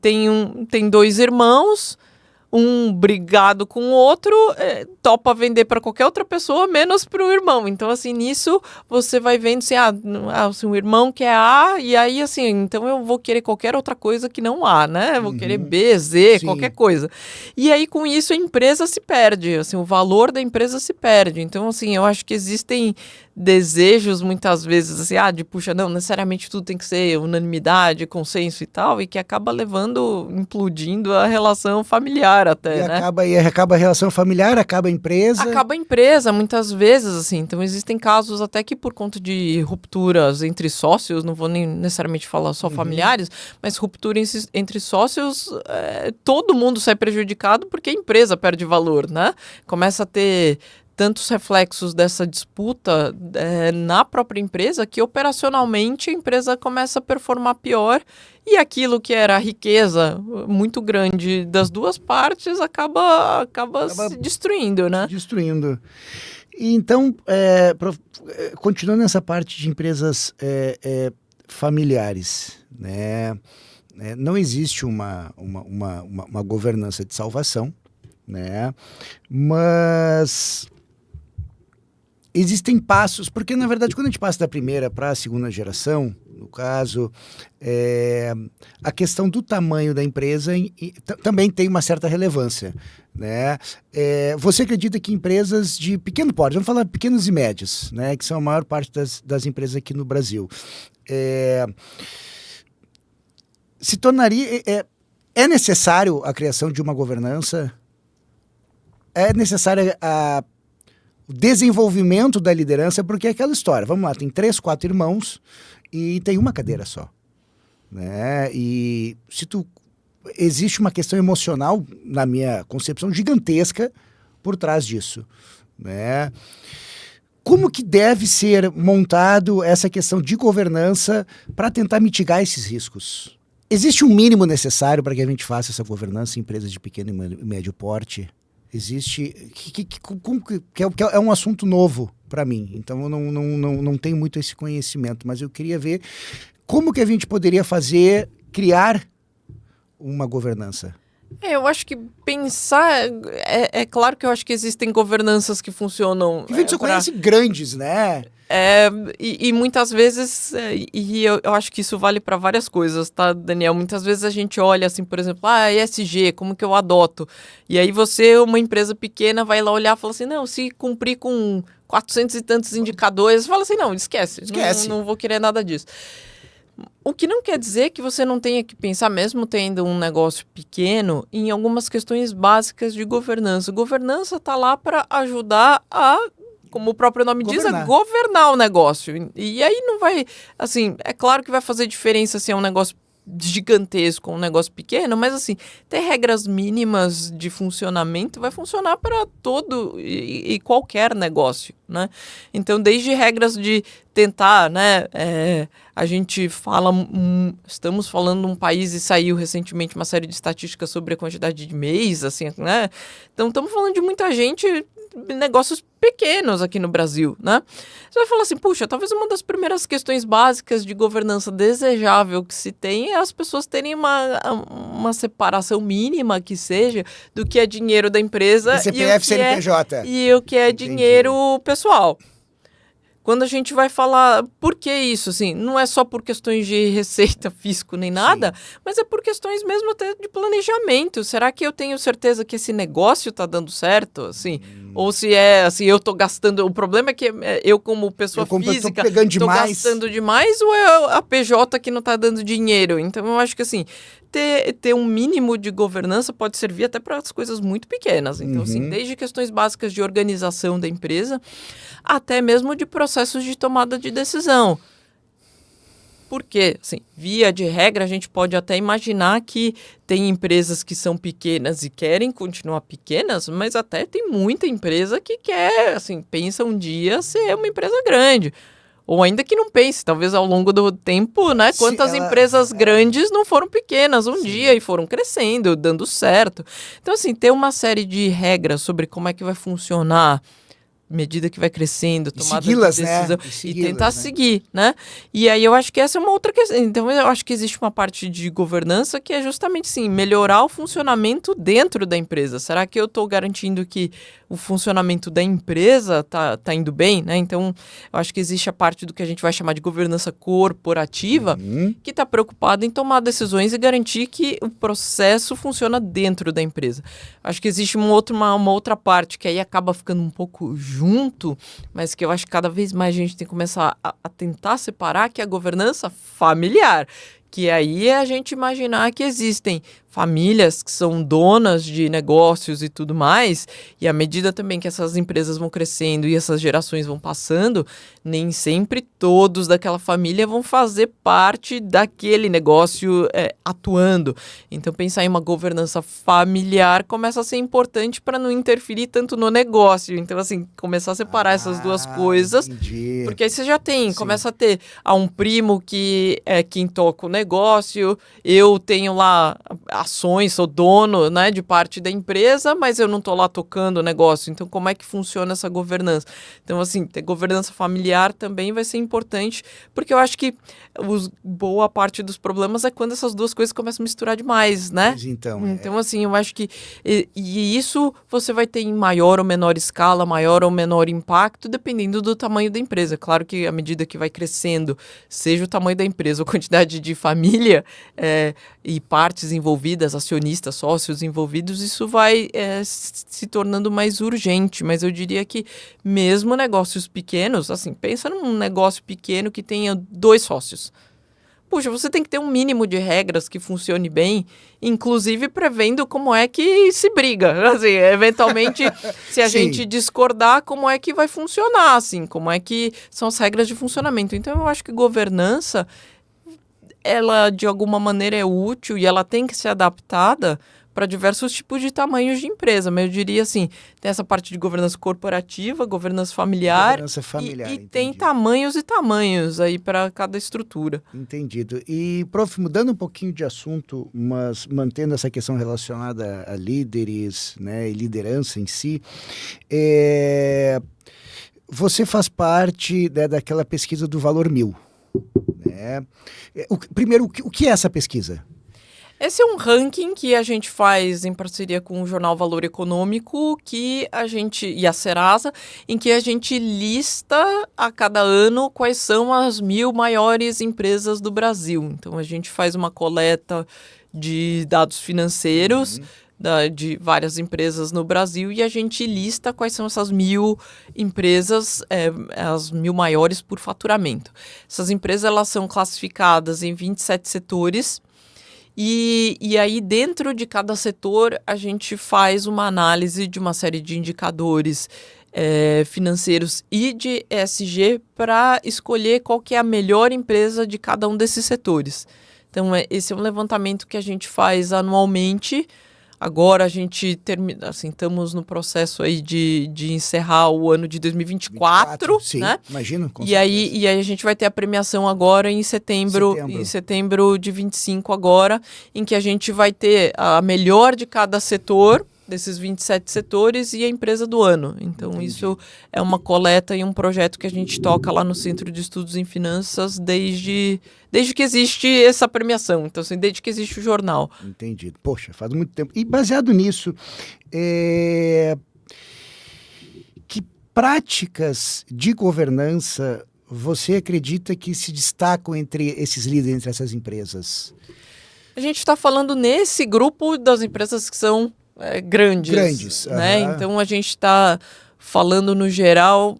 tem dois irmãos, um brigado com o outro, topa vender para qualquer outra pessoa, menos para o irmão. Então, assim, nisso você vai vendo assim, assim, um irmão quer A, e aí, assim, então eu vou querer qualquer outra coisa que não A, né? Eu vou querer B, Z, qualquer coisa. E aí, com isso, a empresa se perde, assim, o valor da empresa se perde. Então, assim, eu acho que existem desejos, muitas vezes, assim, puxa, não, necessariamente tudo tem que ser unanimidade, consenso e tal, e que acaba implodindo a relação familiar até, né? Acaba a relação familiar, acaba a empresa. Acaba a empresa, muitas vezes, assim. Então, existem casos até que por conta de rupturas entre sócios, não vou nem necessariamente falar só familiares, mas ruptura entre sócios, todo mundo sai prejudicado porque a empresa perde valor, né? Começa a ter tantos reflexos dessa disputa na própria empresa que operacionalmente a empresa começa a performar pior e aquilo que era a riqueza muito grande das duas partes acaba se destruindo, né? Se destruindo. E então, continuando nessa parte de empresas familiares, né? Não existe uma governança de salvação, né? Mas existem passos, porque na verdade quando a gente passa da primeira para a segunda geração, no caso, a questão do tamanho da empresa também tem uma certa relevância, né? Você acredita que empresas de pequeno porte, vamos falar pequenas e médias, né, que são a maior parte das empresas aqui no Brasil, se tornaria... É necessário a criação de uma governança? É necessária o desenvolvimento da liderança, porque é aquela história, vamos lá, tem 3, 4 irmãos e tem uma cadeira só, né? E existe uma questão emocional, na minha concepção, gigantesca por trás disso, né? Como que deve ser montado essa questão de governança para tentar mitigar esses riscos? Existe um mínimo necessário para que a gente faça essa governança em empresas de pequeno e médio porte? Existe, que é um assunto novo para mim, então eu não tenho muito esse conhecimento, mas eu queria ver como que a gente poderia criar uma governança. Eu acho que pensar... É claro que eu acho que existem governanças que funcionam... Que você conhece grandes, né? E muitas vezes, e eu acho que isso vale para várias coisas, tá, Daniel? Muitas vezes a gente olha assim, por exemplo, ESG, como que eu adoto? E aí você, uma empresa pequena, vai lá olhar e fala assim, não, se cumprir com 400 e tantos indicadores, fala assim, não, esquece. Não vou querer nada disso. O que não quer dizer que você não tenha que pensar, mesmo tendo um negócio pequeno, em algumas questões básicas de governança. Governança está lá para ajudar a, como o próprio nome diz, a governar o negócio. E aí não vai, assim, é claro que vai fazer diferença se é um negócio gigantesco, um negócio pequeno, mas assim, ter regras mínimas de funcionamento vai funcionar para todo e qualquer negócio, né? Então, desde regras de tentar, né, a gente fala, estamos falando de um país e saiu recentemente uma série de estatísticas sobre a quantidade de MEIs, assim, né? Então, estamos falando de muita gente, negócios pequenos aqui no Brasil, né? Você vai falar assim, puxa, talvez uma das primeiras questões básicas de governança desejável que se tem é as pessoas terem uma separação mínima que seja do que é dinheiro da empresa CPF, CNPJ. E o que é dinheiro pessoal. Quando a gente vai falar por que isso, assim, não é só por questões de receita, fisco, nem nada, mas é por questões mesmo até de planejamento. Será que eu tenho certeza que esse negócio está dando certo, assim? Ou se é, assim, eu estou gastando... O problema é que eu, como pessoa física, estou gastando demais ou é a PJ que não está dando dinheiro? Então, eu acho que, assim, ter um mínimo de governança pode servir até para as coisas muito pequenas. Então, assim, desde questões básicas de organização da empresa, até mesmo de processos de tomada de decisão. Porque, assim, via de regra, a gente pode até imaginar que tem empresas que são pequenas e querem continuar pequenas, mas até tem muita empresa que quer, assim, pensa um dia ser uma empresa grande. Ou ainda que não pense, talvez ao longo do tempo, né? Quantas empresas grandes não foram pequenas dia e foram crescendo, dando certo. Então, assim, ter uma série de regras sobre como é que vai funcionar medida que vai crescendo, tomada de decisão, e tentar seguir, né? E aí eu acho que essa é uma outra questão. Então eu acho que existe uma parte de governança que é justamente, sim, melhorar o funcionamento dentro da empresa. Será que eu estou garantindo que o funcionamento da empresa tá indo bem, né? Então eu acho que existe a parte do que a gente vai chamar de governança corporativa, que está preocupada em tomar decisões e garantir que o processo funciona dentro da empresa. Acho que existe uma outra parte que aí acaba ficando um pouco junto, mas que eu acho que cada vez mais a gente tem que começar a tentar separar, que é a governança familiar. Que aí é a gente imaginar que existem famílias que são donas de negócios e tudo mais, e à medida também que essas empresas vão crescendo e essas gerações vão passando, nem sempre todos daquela família vão fazer parte daquele negócio atuando. Então, pensar em uma governança familiar começa a ser importante para não interferir tanto no negócio. Então, assim, começar a separar essas duas coisas, porque aí você já tem, começa a ter um primo que é quem toca o negócio, eu tenho lá ações, sou dono, né, de parte da empresa, mas eu não estou lá tocando o negócio. Então, como é que funciona essa governança? Então, assim, ter governança familiar também vai ser importante, porque eu acho que boa parte dos problemas é quando essas duas coisas começam a misturar demais, né? Então, assim, eu acho que e isso você vai ter em maior ou menor escala, maior ou menor impacto, dependendo do tamanho da empresa. Claro que à medida que vai crescendo, seja o tamanho da empresa ou a quantidade de família e partes envolvidas, acionistas, sócios envolvidos, isso vai se tornando mais urgente. Mas eu diria que mesmo negócios pequenos, assim, pensa num negócio pequeno que tenha 2 sócios. Puxa, você tem que ter um mínimo de regras que funcione bem, inclusive prevendo como é que se briga. Assim, eventualmente, se a gente discordar, como é que vai funcionar, assim, como é que são as regras de funcionamento. Então, eu acho que governança, ela de alguma maneira é útil e ela tem que ser adaptada para diversos tipos de tamanhos de empresa, mas eu diria assim, tem essa parte de governança corporativa, governança familiar e tem tamanhos e tamanhos aí para cada estrutura. Entendido. E, prof, mudando um pouquinho de assunto, mas mantendo essa questão relacionada a líderes, né, e liderança em si, você faz parte, né, daquela pesquisa do Valor 1000, né? Primeiro, o que é essa pesquisa? Esse é um ranking que a gente faz em parceria com o jornal Valor Econômico e a Serasa, em que a gente lista a cada ano quais são as 1.000 maiores empresas do Brasil. Então, a gente faz uma coleta de dados financeiros de várias empresas no Brasil e a gente lista quais são essas 1.000 empresas, as 1.000 maiores por faturamento. Essas empresas elas são classificadas em 27 setores. E aí, dentro de cada setor, a gente faz uma análise de uma série de indicadores financeiros e de ESG para escolher qual que é a melhor empresa de cada um desses setores. Então, esse é um levantamento que a gente faz anualmente. Agora a gente estamos no processo aí de encerrar o ano de 2024, sim, né? Imagino. E aí a gente vai ter a premiação agora em setembro de 25 agora, em que a gente vai ter a melhor de cada setor, desses 27 setores, e a empresa do ano. Então, Entendi. Isso é uma coleta e um projeto que a gente toca lá no Centro de Estudos em Finanças desde que existe essa premiação. Então, assim, desde que existe o jornal. Entendido. Poxa, faz muito tempo. E baseado nisso, que práticas de governança você acredita que se destacam entre esses líderes, entre essas empresas? A gente está falando nesse grupo das empresas que são grandes, né? Então a gente está falando no geral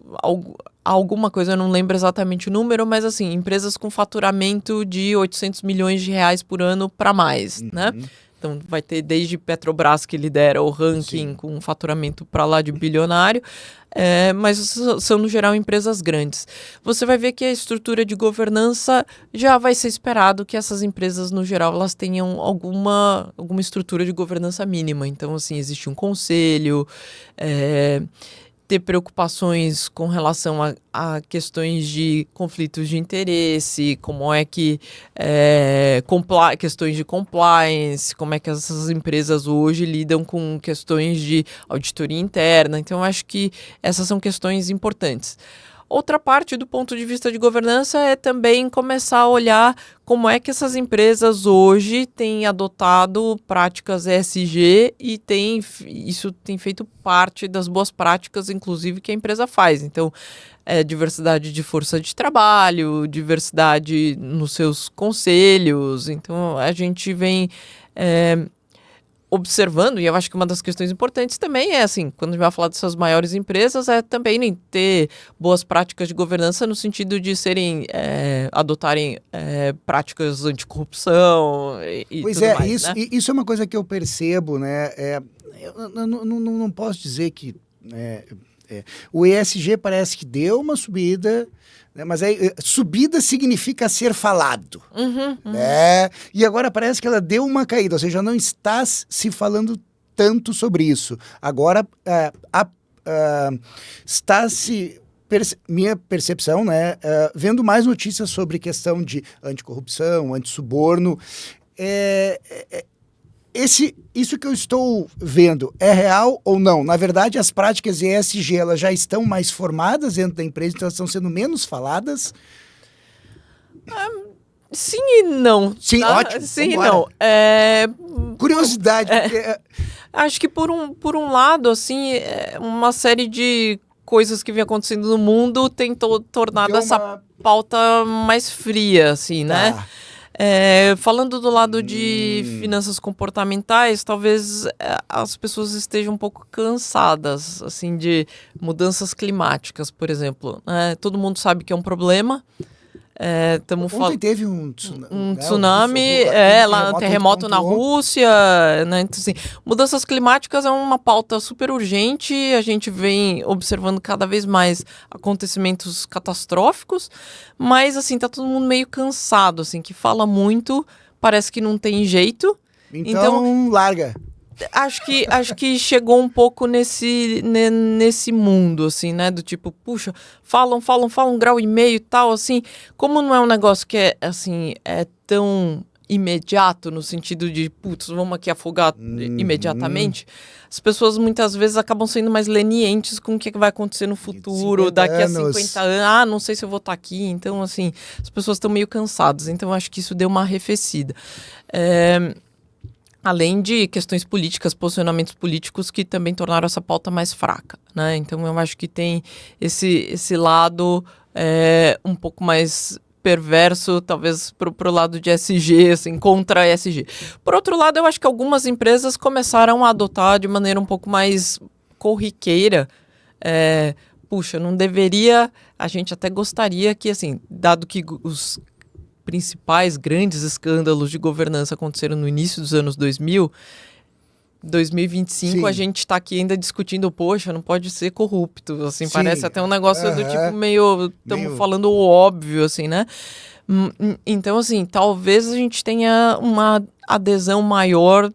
alguma coisa, eu não lembro exatamente o número, mas assim, empresas com faturamento de 800 milhões de reais por ano para mais, né? Então vai ter desde Petrobras, que lidera o ranking, Sim. com um faturamento para lá de bilionário, mas são no geral empresas grandes. Você vai ver que a estrutura de governança já vai ser esperado que essas empresas no geral elas tenham alguma estrutura de governança mínima. Então assim, existe um conselho, ter preocupações com relação a questões de conflitos de interesse, como é que questões de compliance, como é que essas empresas hoje lidam com questões de auditoria interna. Então, eu acho que essas são questões importantes. Outra parte do ponto de vista de governança é também começar a olhar como é que essas empresas hoje têm adotado práticas ESG e isso tem feito parte das boas práticas, inclusive, que a empresa faz. Então, diversidade de força de trabalho, diversidade nos seus conselhos. Então, a gente vem observando, e eu acho que uma das questões importantes também é assim, quando a gente vai falar dessas maiores empresas, é também ter boas práticas de governança no sentido de adotarem práticas anticorrupção e pois tudo mais, isso, né? Isso é uma coisa que eu percebo, né? Eu não posso dizer que o ESG parece que deu uma subida, né? Mas aí subida significa ser falado, né? E agora parece que ela deu uma caída, ou seja, não está se falando tanto sobre isso. Agora está se minha percepção, né, vendo mais notícias sobre questão de anticorrupção, antissuborno, isso que eu estou vendo é real ou não? Na verdade, as práticas ESG elas já estão mais formadas dentro da empresa, então elas estão sendo menos faladas? Sim e não. Sim, tá? ótimo. Sim Vambora. e não. Curiosidade. Acho que por um lado, assim, uma série de coisas que vem acontecendo no mundo tem tornado essa pauta mais fria, assim, né? Falando do lado de finanças comportamentais, talvez as pessoas estejam um pouco cansadas, assim, de mudanças climáticas, por exemplo. Todo mundo sabe que é um problema. Ontem teve um tsunami, lá, terremoto na Rússia, né? Então, assim, mudanças climáticas é uma pauta super urgente, a gente vem observando cada vez mais acontecimentos catastróficos, mas assim, tá todo mundo meio cansado, assim, que fala muito, parece que não tem jeito. Então larga. Acho que chegou um pouco nesse mundo, assim, né? Do tipo, puxa, falam 1,5 grau e tal, assim. Como não é um negócio que assim, é tão imediato, no sentido de, putz, vamos aqui afogar imediatamente, as pessoas muitas vezes acabam sendo mais lenientes com o que vai acontecer no futuro, daqui a 50 anos. Não sei se eu vou estar aqui. Então, assim, as pessoas estão meio cansadas. Então, acho que isso deu uma arrefecida. Além de questões políticas, posicionamentos políticos que também tornaram essa pauta mais fraca, né? Então eu acho que tem esse lado um pouco mais perverso, talvez pro lado de ESG, assim, contra ESG. Por outro lado, eu acho que algumas empresas começaram a adotar de maneira um pouco mais corriqueira. Puxa, não deveria... A gente até gostaria que, assim, dado que os principais grandes escândalos de governança aconteceram no início dos anos 2025, sim, a gente está aqui ainda discutindo, poxa, não pode ser corrupto, assim, sim, parece até um negócio do tipo meio, estamos falando o óbvio, assim, né? Então, assim, talvez a gente tenha uma adesão maior,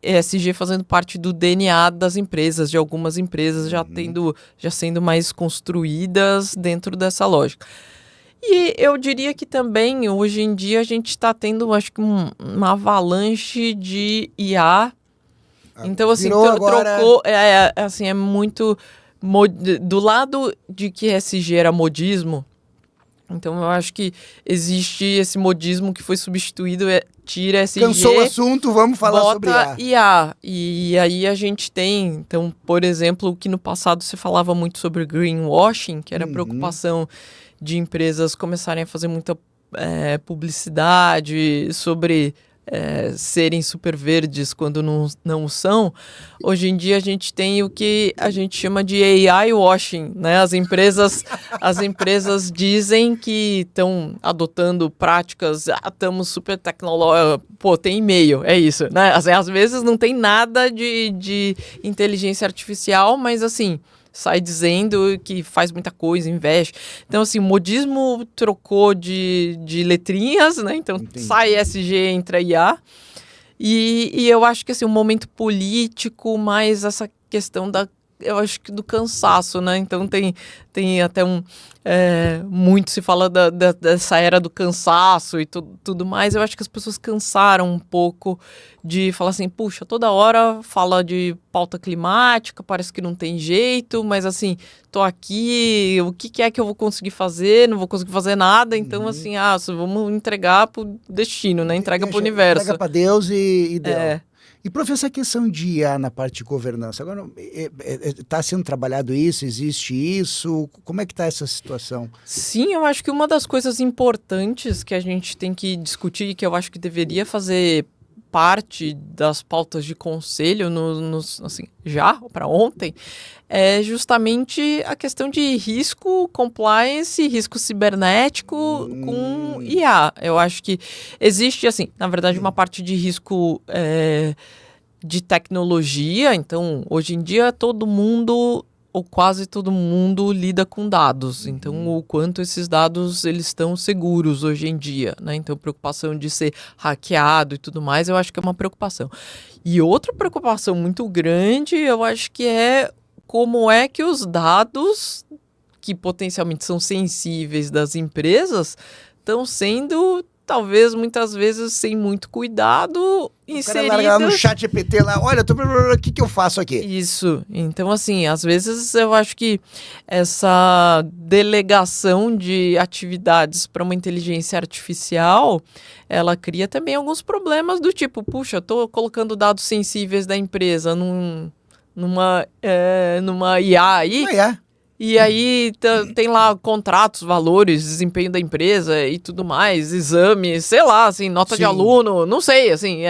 ESG fazendo parte do DNA das empresas, de algumas empresas já sendo mais construídas dentro dessa lógica. E eu diria que também, hoje em dia, a gente está tendo, acho que, uma avalanche de IA. Então, assim, trocou... assim, é muito... do lado de que ESG era modismo, então eu acho que existe esse modismo que foi substituído, tira ESG... Cansou o assunto, vamos falar sobre IA. E aí a gente tem, então, por exemplo, o que no passado se falava muito sobre greenwashing, que era a preocupação de empresas começarem a fazer muita publicidade sobre serem super verdes quando não são. Hoje em dia a gente tem o que a gente chama de AI washing, né? As empresas dizem que estão adotando práticas, estamos super tecnológicos, tem e-mail, é isso, né? Assim, às vezes não tem nada de inteligência artificial, mas assim... sai dizendo que faz muita coisa, investe. Então, assim, o modismo trocou de letrinhas, né? Então, sai ESG, entra IA. E eu acho que, assim, um momento político, mais essa questão eu acho que do cansaço, né? Então, tem até muito se fala dessa era do cansaço e tudo mais. Eu acho que as pessoas cansaram um pouco de falar assim, puxa, toda hora fala de pauta climática, parece que não tem jeito, mas assim, tô aqui, o que é que eu vou conseguir fazer? Não vou conseguir fazer nada, então assim, vamos entregar pro destino, né? Entrega pro universo. Entrega pra Deus e deu. E, professor, a questão de IA na parte de governança, agora está sendo trabalhado isso, existe isso? Como é que está essa situação? Sim, eu acho que uma das coisas importantes que a gente tem que discutir e que eu acho que deveria fazer parte das pautas de conselho, assim, já, para ontem, é justamente a questão de risco, compliance, risco cibernético com IA. Eu acho que existe, assim, na verdade, uma parte de risco de tecnologia. Então, hoje em dia, todo mundo, ou quase todo mundo, lida com dados. Então, o quanto esses dados eles estão seguros hoje em dia, né? Então, preocupação de ser hackeado e tudo mais, eu acho que é uma preocupação. E outra preocupação muito grande, eu acho que é como é que os dados, que potencialmente são sensíveis das empresas, estão sendo... talvez, muitas vezes, sem muito cuidado, inseridas... O cara larga lá no chat GPT lá, olha, o que eu faço aqui? Isso. Então, assim, às vezes eu acho que essa delegação de atividades para uma inteligência artificial, ela cria também alguns problemas do tipo, puxa, eu tô colocando dados sensíveis da empresa numa IA aí... E aí tem lá contratos, valores, desempenho da empresa e tudo mais, exames, sei lá, assim, nota de aluno, não sei, assim,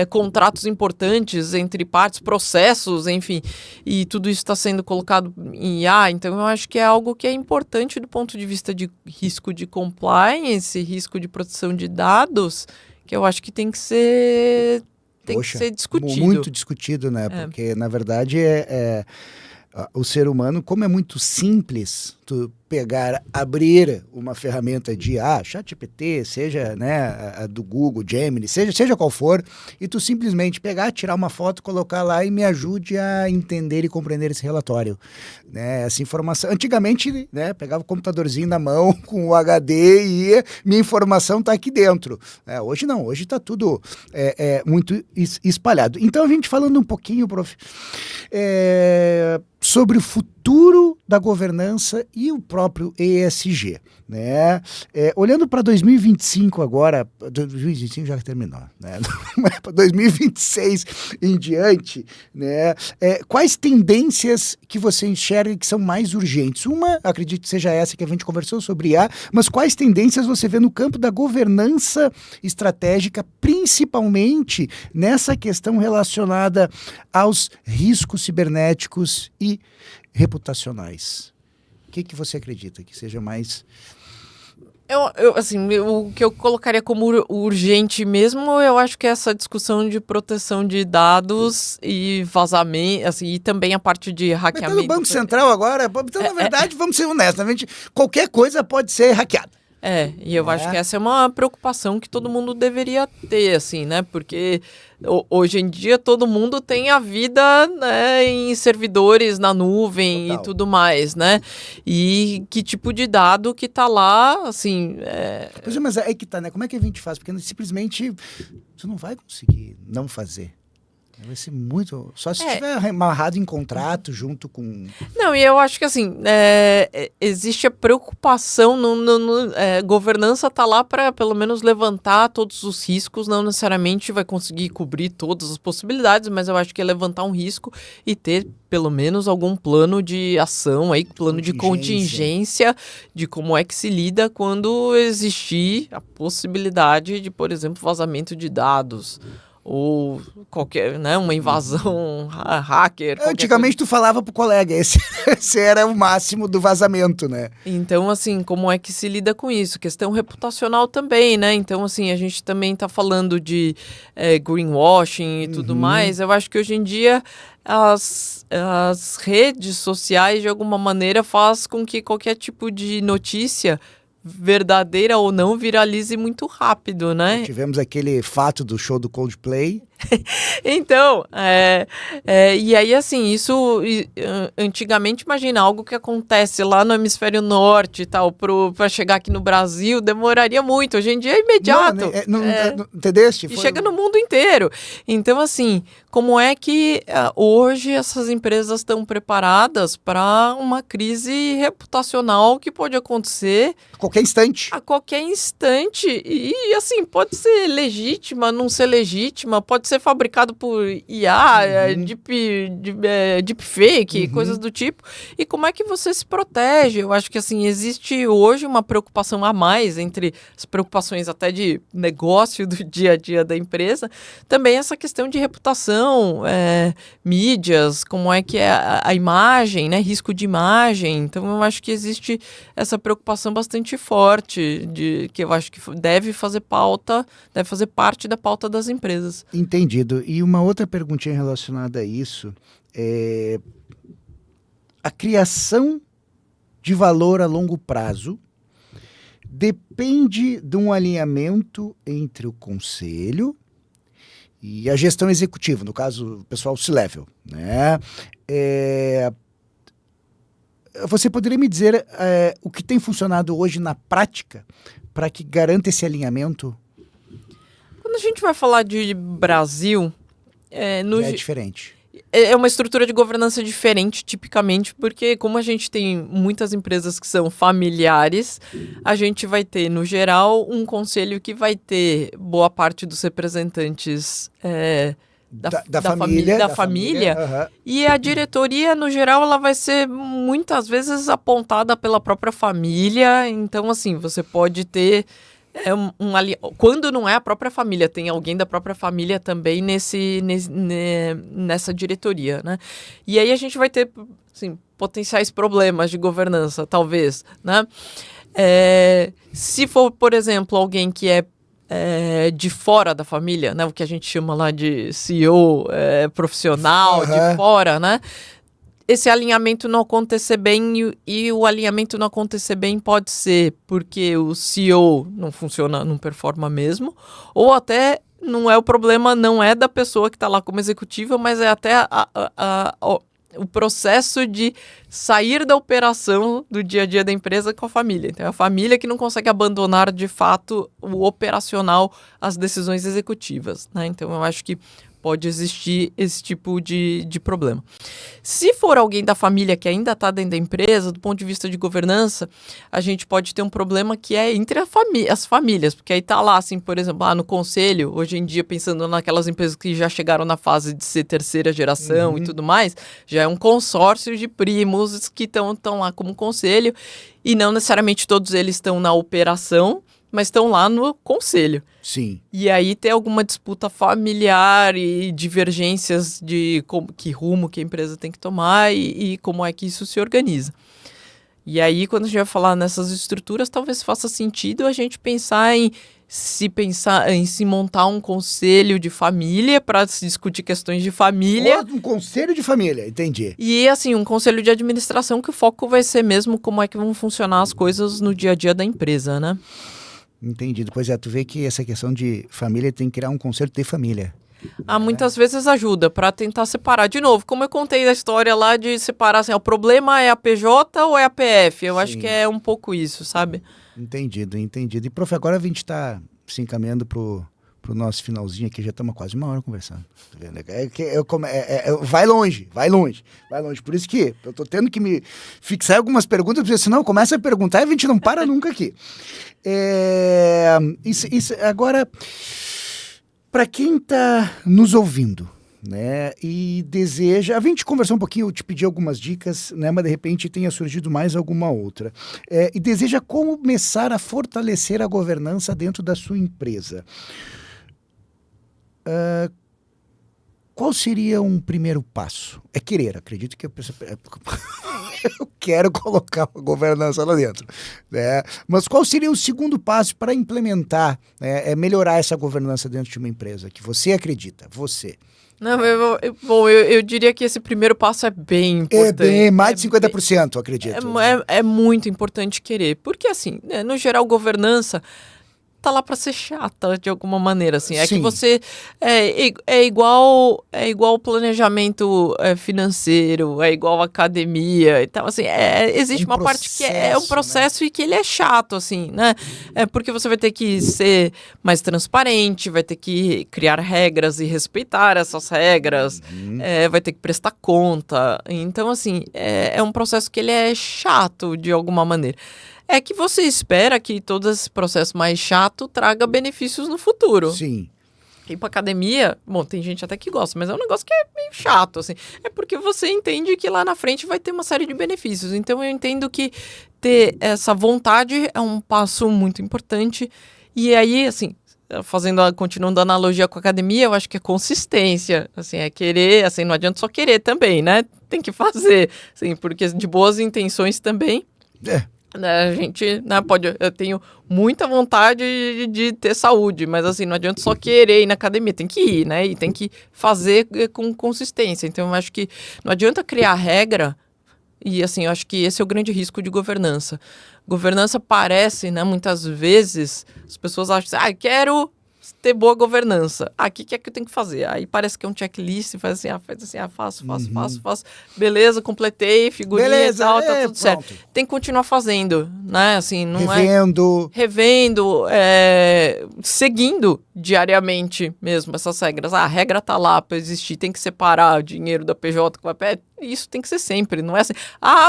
contratos importantes entre partes, processos, enfim, e tudo isso está sendo colocado em IA. Então eu acho que é algo que é importante do ponto de vista de risco de compliance, risco de proteção de dados, que eu acho que tem que ser discutido. Muito discutido, né? Porque, na verdade, o ser humano, como é muito simples tu pegar, abrir uma ferramenta de ChatGPT, seja, né, a do Google, Gemini, seja qual for, e tu simplesmente pegar, tirar uma foto, colocar lá e me ajude a entender e compreender esse relatório, né, essa informação. Antigamente, né, pegava o computadorzinho na mão com o HD e minha informação tá aqui dentro. Hoje não, hoje tá tudo muito espalhado. Então a gente falando um pouquinho, prof, sobre o futuro da governança e o próprio ESG, né? Olhando para 2025 agora, 2025 já terminou, né? Para 2026 em diante, né? Quais tendências que você enxerga que são mais urgentes? Uma, acredito que seja essa que a gente conversou sobre IA, mas quais tendências você vê no campo da governança estratégica, principalmente nessa questão relacionada aos riscos cibernéticos e reputacionais? O que você acredita que seja mais... Assim, o que eu colocaria como urgente mesmo, eu acho que é essa discussão de proteção de dados e vazamento, assim, e também a parte de hackeamento. Mas tá no Banco Central agora, então, na verdade, vamos ser honestos, qualquer coisa pode ser hackeada. E eu acho que essa é uma preocupação que todo mundo deveria ter, assim, né? Porque hoje em dia todo mundo tem a vida, né, em servidores na nuvem. Total. E tudo mais, né? E que tipo de dado que tá lá, assim... Pois é, mas é que tá, né? Como é que a gente faz? Porque simplesmente você não vai conseguir não fazer. Vai ser muito... Só se estiver amarrado em contrato junto com... Não, e eu acho que assim, existe a preocupação, governança tá lá para pelo menos levantar todos os riscos, não necessariamente vai conseguir cobrir todas as possibilidades, mas eu acho que é levantar um risco e ter pelo menos algum plano de ação, aí, plano de contingência de como é que se lida quando existir a possibilidade de, por exemplo, vazamento de dados. Ou qualquer, né, uma invasão hacker. Antigamente tu falava pro colega, esse era o máximo do vazamento, né? Então, assim, como é que se lida com isso? Questão reputacional também, né? Então, assim, a gente também tá falando de greenwashing e tudo mais. Eu acho que hoje em dia as redes sociais, de alguma maneira, faz com que qualquer tipo de notícia, verdadeira ou não, viralize muito rápido, né? Tivemos aquele fato do show do Coldplay. Então, e aí, assim, isso antigamente, imagina, algo que acontece lá no hemisfério norte e tal, para chegar aqui no Brasil, demoraria muito. Hoje em dia é imediato. Não, entendeste? E chega no mundo inteiro. Então, assim, como é que hoje essas empresas estão preparadas para uma crise reputacional que pode acontecer a qualquer instante? A qualquer instante. E, assim, pode ser legítima, não ser legítima, pode ser fabricado por IA, deepfake, coisas do tipo. E como é que você se protege? Eu acho que, assim, existe hoje uma preocupação a mais entre as preocupações até de negócio do dia a dia da empresa, também essa questão de reputação, mídias, como é que é a imagem, né? Risco de imagem. Então, eu acho que existe essa preocupação bastante forte, que eu acho que deve fazer parte da pauta das empresas. Entendido. E uma outra perguntinha relacionada a isso é a criação de valor a longo prazo depende de um alinhamento entre o conselho e a gestão executiva, no caso, o pessoal C-Level, né? Você poderia me dizer o que tem funcionado hoje na prática para que garanta esse alinhamento? Quando a gente vai falar de Brasil... é diferente. É uma estrutura de governança diferente, tipicamente, porque como a gente tem muitas empresas que são familiares, a gente vai ter, no geral, um conselho que vai ter boa parte dos representantes da família. E a diretoria, no geral, ela vai ser muitas vezes apontada pela própria família. Então, assim, você pode ter... quando não é a própria família, tem alguém da própria família também nessa diretoria, né? E aí a gente vai ter, assim, potenciais problemas de governança, talvez, né? Se for, por exemplo, alguém que é de fora da família, né? O que a gente chama lá de CEO profissional, de fora, né? Esse alinhamento não acontecer bem, e o alinhamento não acontecer bem pode ser porque o CEO não funciona, não performa mesmo, ou até o problema não é da pessoa que está lá como executiva, mas é até o processo de sair da operação do dia a dia da empresa com a família. Então, é a família que não consegue abandonar, de fato, o operacional, as decisões executivas, né? Então, eu acho que pode existir esse tipo de problema. Se for alguém da família que ainda está dentro da empresa, do ponto de vista de governança, a gente pode ter um problema que é entre as famílias, porque aí está lá, assim, por exemplo, no conselho, hoje em dia, pensando naquelas empresas que já chegaram na fase de ser terceira geração e tudo mais, já é um consórcio de primos que estão lá como conselho, e não necessariamente todos eles estão na operação, mas estão lá no conselho. Sim. E aí tem alguma disputa familiar e divergências de que rumo que a empresa tem que tomar e como é que isso se organiza. E aí, quando a gente vai falar nessas estruturas, talvez faça sentido a gente pensar em se montar um conselho de família para se discutir questões de família. Um conselho de família, entendi. E, assim, um conselho de administração que o foco vai ser mesmo como é que vão funcionar as coisas no dia a dia da empresa, né? Entendido. Pois é, tu vê que essa questão de família tem que criar um conselho de família. Muitas vezes ajuda para tentar separar. De novo, como eu contei da história lá de separar, assim, o problema é a PJ ou é a PF? Eu acho que é um pouco isso, sabe? Entendido. E, prof, agora a gente está se encaminhando pro nosso finalzinho aqui, já estamos quase 1 hora conversando. Tá vendo? Vai longe. Por isso que eu tô tendo que me fixar em algumas perguntas, porque senão começa a perguntar e a gente não para nunca aqui. Agora, para quem está nos ouvindo, né, e deseja... A gente conversou um pouquinho, eu te pedi algumas dicas, né, mas de repente tenha surgido mais alguma outra. E deseja começar a fortalecer a governança dentro da sua empresa. Qual seria um primeiro passo? É querer, acredito que a pessoa... Eu quero colocar a governança lá dentro, né? Mas qual seria o segundo passo para implementar, melhorar essa governança dentro de uma empresa que você acredita, você? Não, eu diria que esse primeiro passo é bem importante. É bem, mais de 50%, acredito. É muito importante querer, porque assim, né, no geral, governança tá lá para ser chata de alguma maneira, assim. É que você é igual planejamento financeiro, é igual academia e tal, assim, existe uma parte que é um processo, né? E que ele é chato, assim, né? Porque você vai ter que ser mais transparente, vai ter que criar regras e respeitar essas regras, vai ter que prestar conta. Então, assim, é um processo que ele é chato de alguma maneira. É que você espera que todo esse processo mais chato traga benefícios no futuro. Sim. Ir pra academia, bom, tem gente até que gosta, mas é um negócio que é meio chato, assim. É porque você entende que lá na frente vai ter uma série de benefícios. Então eu entendo que ter essa vontade é um passo muito importante. E aí, assim, continuando a analogia com a academia, eu acho que é consistência, assim, é querer, assim, não adianta só querer também, né? Tem que fazer, assim, porque de boas intenções também... A gente, né, eu tenho muita vontade de ter saúde, mas assim, não adianta só querer ir na academia, tem que ir, né, e tem que fazer com consistência. Então eu acho que não adianta criar regra, e assim, eu acho que esse é o grande risco de governança. Governança parece, né, muitas vezes, as pessoas acham assim, quero ter boa governança. O que é que eu tenho que fazer? Aí parece que é um checklist, faz assim, faço. Beleza, completei, figurinha e tal, tá tudo certo. Tem que continuar fazendo, né? Assim, não Revendo, seguindo diariamente mesmo essas regras. A regra tá lá para existir, tem que separar o dinheiro da PJ com a PE. Isso tem que ser sempre, não é assim,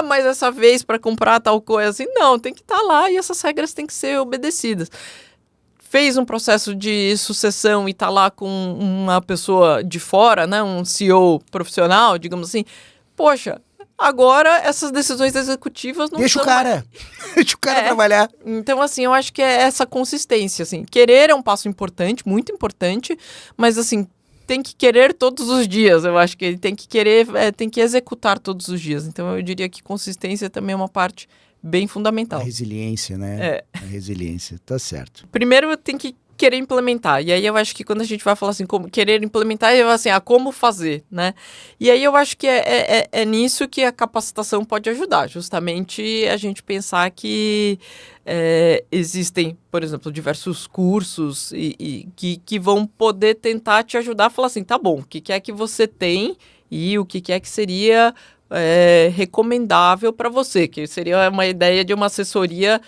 mas essa vez para comprar tal coisa, assim, não, tem que estar lá e essas regras têm que ser obedecidas. Fez um processo de sucessão e tá lá com uma pessoa de fora, né, um CEO profissional, digamos assim, poxa, agora essas decisões executivas não Deixa o cara trabalhar. Então, assim, eu acho que é essa consistência, assim, querer é um passo importante, muito importante, mas, assim, tem que querer todos os dias, eu acho que ele tem que querer, tem que executar todos os dias, então eu diria que consistência também é uma parte bem fundamental. A resiliência, né? A resiliência, tá certo. Primeiro tem que querer implementar, e aí eu acho que quando a gente vai falar assim, como querer implementar, eu assim, como fazer, né? E aí eu acho que é nisso que a capacitação pode ajudar, justamente a gente pensar que existem, por exemplo, diversos cursos que vão poder tentar te ajudar a falar assim, tá bom, o que é que você tem e o que é que seria recomendável para você, que seria uma ideia de uma assessoria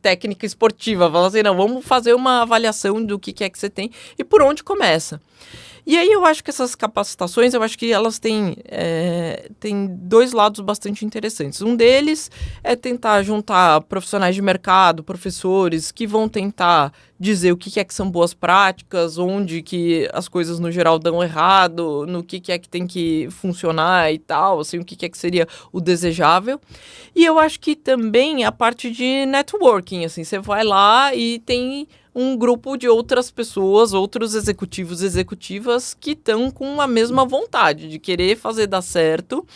técnica esportiva, falar assim, não, vamos fazer uma avaliação do que é que você tem e por onde começa. E aí eu acho que essas capacitações, eu acho que elas têm dois lados bastante interessantes. Um deles é tentar juntar profissionais de mercado, professores, que vão tentar dizer o que é que são boas práticas, onde que as coisas no geral dão errado, no que é que tem que funcionar e tal, assim, o que é que seria o desejável. E eu acho que também a parte de networking, assim, você vai lá e tem um grupo de outras pessoas, outros executivos e executivas que estão com a mesma vontade de querer fazer dar certo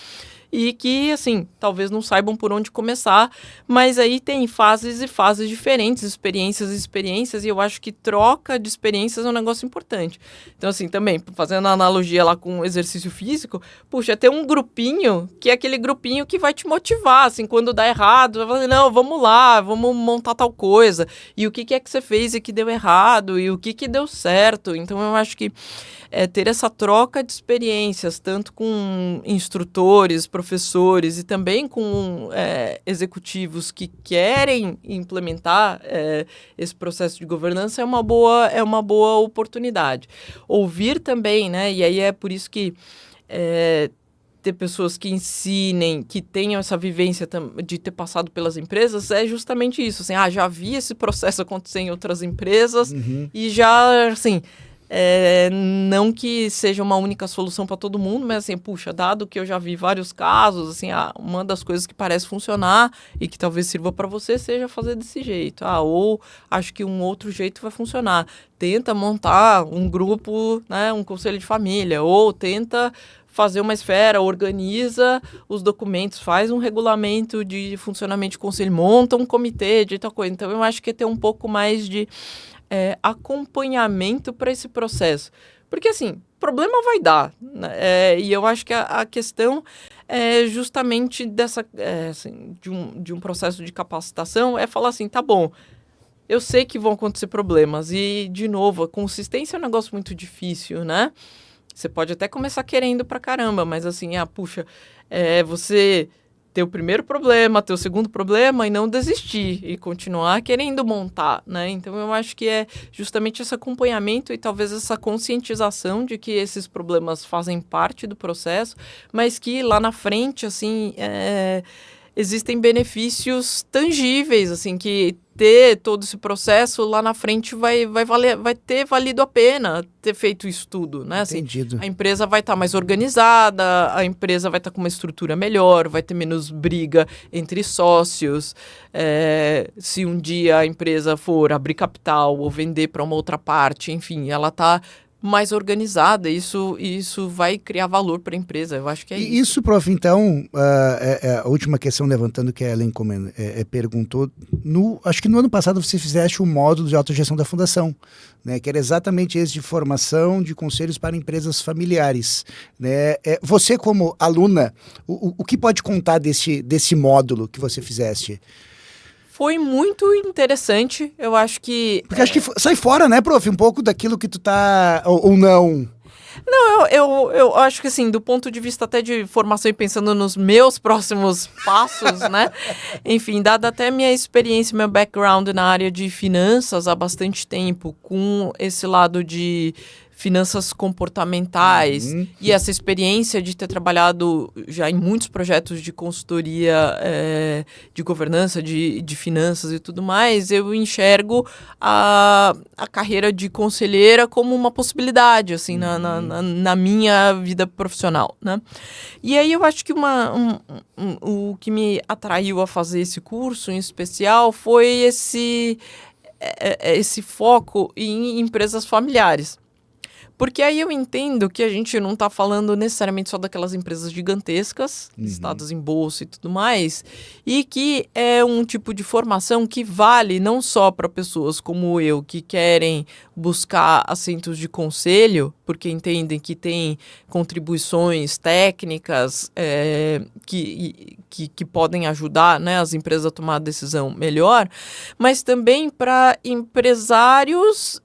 e que, assim, talvez não saibam por onde começar, mas aí tem fases e fases diferentes, experiências e experiências, e eu acho que troca de experiências é um negócio importante. Então, assim, também, fazendo a analogia lá com o exercício físico, puxa, é ter um grupinho, que é aquele grupinho que vai te motivar, assim, quando dá errado, vai falar, não, vamos lá, vamos montar tal coisa, e o que é que você fez e que deu errado, e o que deu certo. Então, eu acho que ter essa troca de experiências, tanto com instrutores, professores e também com executivos que querem implementar esse processo de governança é uma boa oportunidade. Ouvir também, né? E aí é por isso que ter pessoas que ensinem, que tenham essa vivência de ter passado pelas empresas, é justamente isso. Assim, já vi esse processo acontecer em outras empresas e já, assim... não que seja uma única solução para todo mundo, mas assim, puxa, dado que eu já vi vários casos, assim, uma das coisas que parece funcionar e que talvez sirva para você seja fazer desse jeito. Ou acho que um outro jeito vai funcionar. Tenta montar um grupo, né, um conselho de família, ou tenta fazer uma esfera, organiza os documentos, faz um regulamento de funcionamento de conselho, monta um comitê de tal coisa. Então, eu acho que é ter um pouco mais de acompanhamento para esse processo. Porque, assim, problema vai dar, né? E eu acho que a questão é justamente assim, de um processo de capacitação é falar assim, tá bom, eu sei que vão acontecer problemas e, de novo, a consistência é um negócio muito difícil, né? Você pode até começar querendo pra caramba, mas assim, puxa, você... ter o primeiro problema, ter o segundo problema e não desistir e continuar querendo montar, né? Então, eu acho que é justamente esse acompanhamento e talvez essa conscientização de que esses problemas fazem parte do processo, mas que lá na frente, assim, existem benefícios tangíveis, assim, que ter todo esse processo lá na frente vai ter valido a pena ter feito isso tudo, né? Assim, Entendido. a empresa vai estar mais organizada, a empresa vai estar com uma estrutura melhor, vai ter menos briga entre sócios. Se um dia a empresa for abrir capital ou vender para uma outra parte, enfim, ela está mais organizada, isso vai criar valor para a empresa, eu acho que é isso. Isso, prof, então, a última questão levantando que a Ellen perguntou, acho que no ano passado você fizeste o módulo de autogestão da fundação, né, que era exatamente esse de formação de conselhos para empresas familiares, né? Você como aluna, o que pode contar desse módulo que você fizeste? Foi muito interessante, eu acho que... Porque acho que sai fora, né, prof, um pouco daquilo que tu tá, ou não... Não, eu acho que assim, do ponto de vista até de formação e pensando nos meus próximos passos, né? Enfim, dada até minha experiência, meu background na área de finanças há bastante tempo, com esse lado de finanças comportamentais e essa experiência de ter trabalhado já em muitos projetos de consultoria de governança, de finanças e tudo mais, eu enxergo a carreira de conselheira como uma possibilidade, assim, na minha vida profissional, né? E aí eu acho que o que me atraiu a fazer esse curso em especial foi esse foco em empresas familiares. Porque aí eu entendo que a gente não está falando necessariamente só daquelas empresas gigantescas, listadas em bolsa e tudo mais, e que é um tipo de formação que vale não só para pessoas como eu, que querem buscar assentos de conselho, porque entendem que tem contribuições técnicas que podem ajudar, né, as empresas a tomar a decisão melhor, mas também para empresárias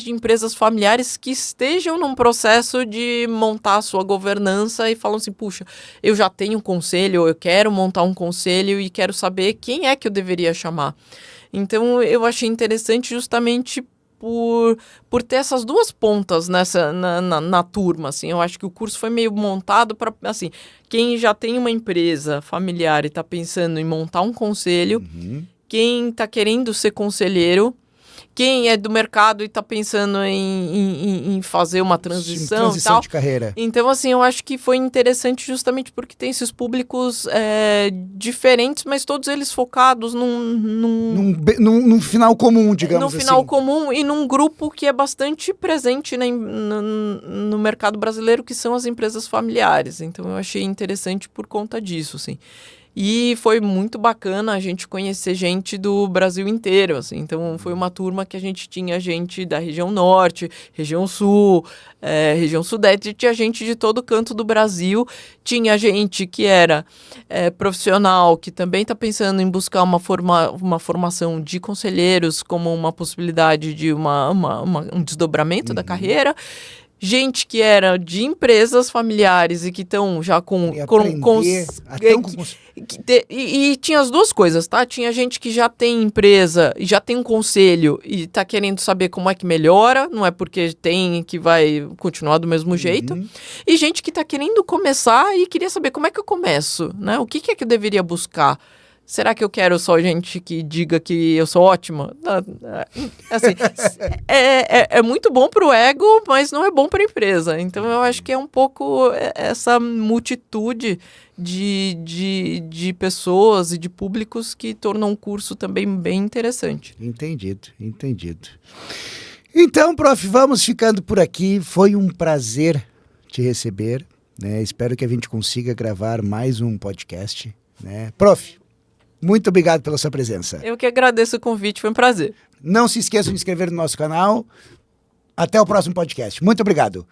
de empresas familiares que estejam num processo de montar a sua governança e falam assim, puxa, eu já tenho um conselho, eu quero montar um conselho e quero saber quem é que eu deveria chamar. Então, eu achei interessante justamente por ter essas duas pontas na turma, assim. Eu acho que o curso foi meio montado para, assim, quem já tem uma empresa familiar e está pensando em montar um conselho, quem está querendo ser conselheiro, quem é do mercado e está pensando em fazer uma transição e tal. De carreira. Então, assim, eu acho que foi interessante justamente porque tem esses públicos diferentes, mas todos eles focados num final comum, digamos assim. No final comum e num grupo que é bastante presente no mercado brasileiro, que são as empresas familiares. Então, eu achei interessante por conta disso, assim. E foi muito bacana a gente conhecer gente do Brasil inteiro, assim. Então, foi uma turma que a gente tinha gente da região norte, região sul, região sudeste, tinha gente de todo canto do Brasil. Tinha gente que era profissional, que também está pensando em buscar uma formação de conselheiros como uma possibilidade de um desdobramento da carreira. Gente que era de empresas familiares e que estão já e tinha as duas coisas, tá? Tinha gente que já tem empresa e já tem um conselho e tá querendo saber como é que melhora, não é porque tem que vai continuar do mesmo jeito. E gente que tá querendo começar e queria saber como é que eu começo, né? O que é que eu deveria buscar? Será que eu quero só gente que diga que eu sou ótima? Assim, é muito bom para o ego, mas não é bom para a empresa. Então, eu acho que é um pouco essa multitude de pessoas e de públicos que tornam o curso também bem interessante. Entendido. Então, prof, vamos ficando por aqui. Foi um prazer te receber, né? Espero que a gente consiga gravar mais um podcast, né? Prof, muito obrigado pela sua presença. Eu que agradeço o convite, foi um prazer. Não se esqueçam de inscrever no nosso canal. Até o próximo podcast. Muito obrigado.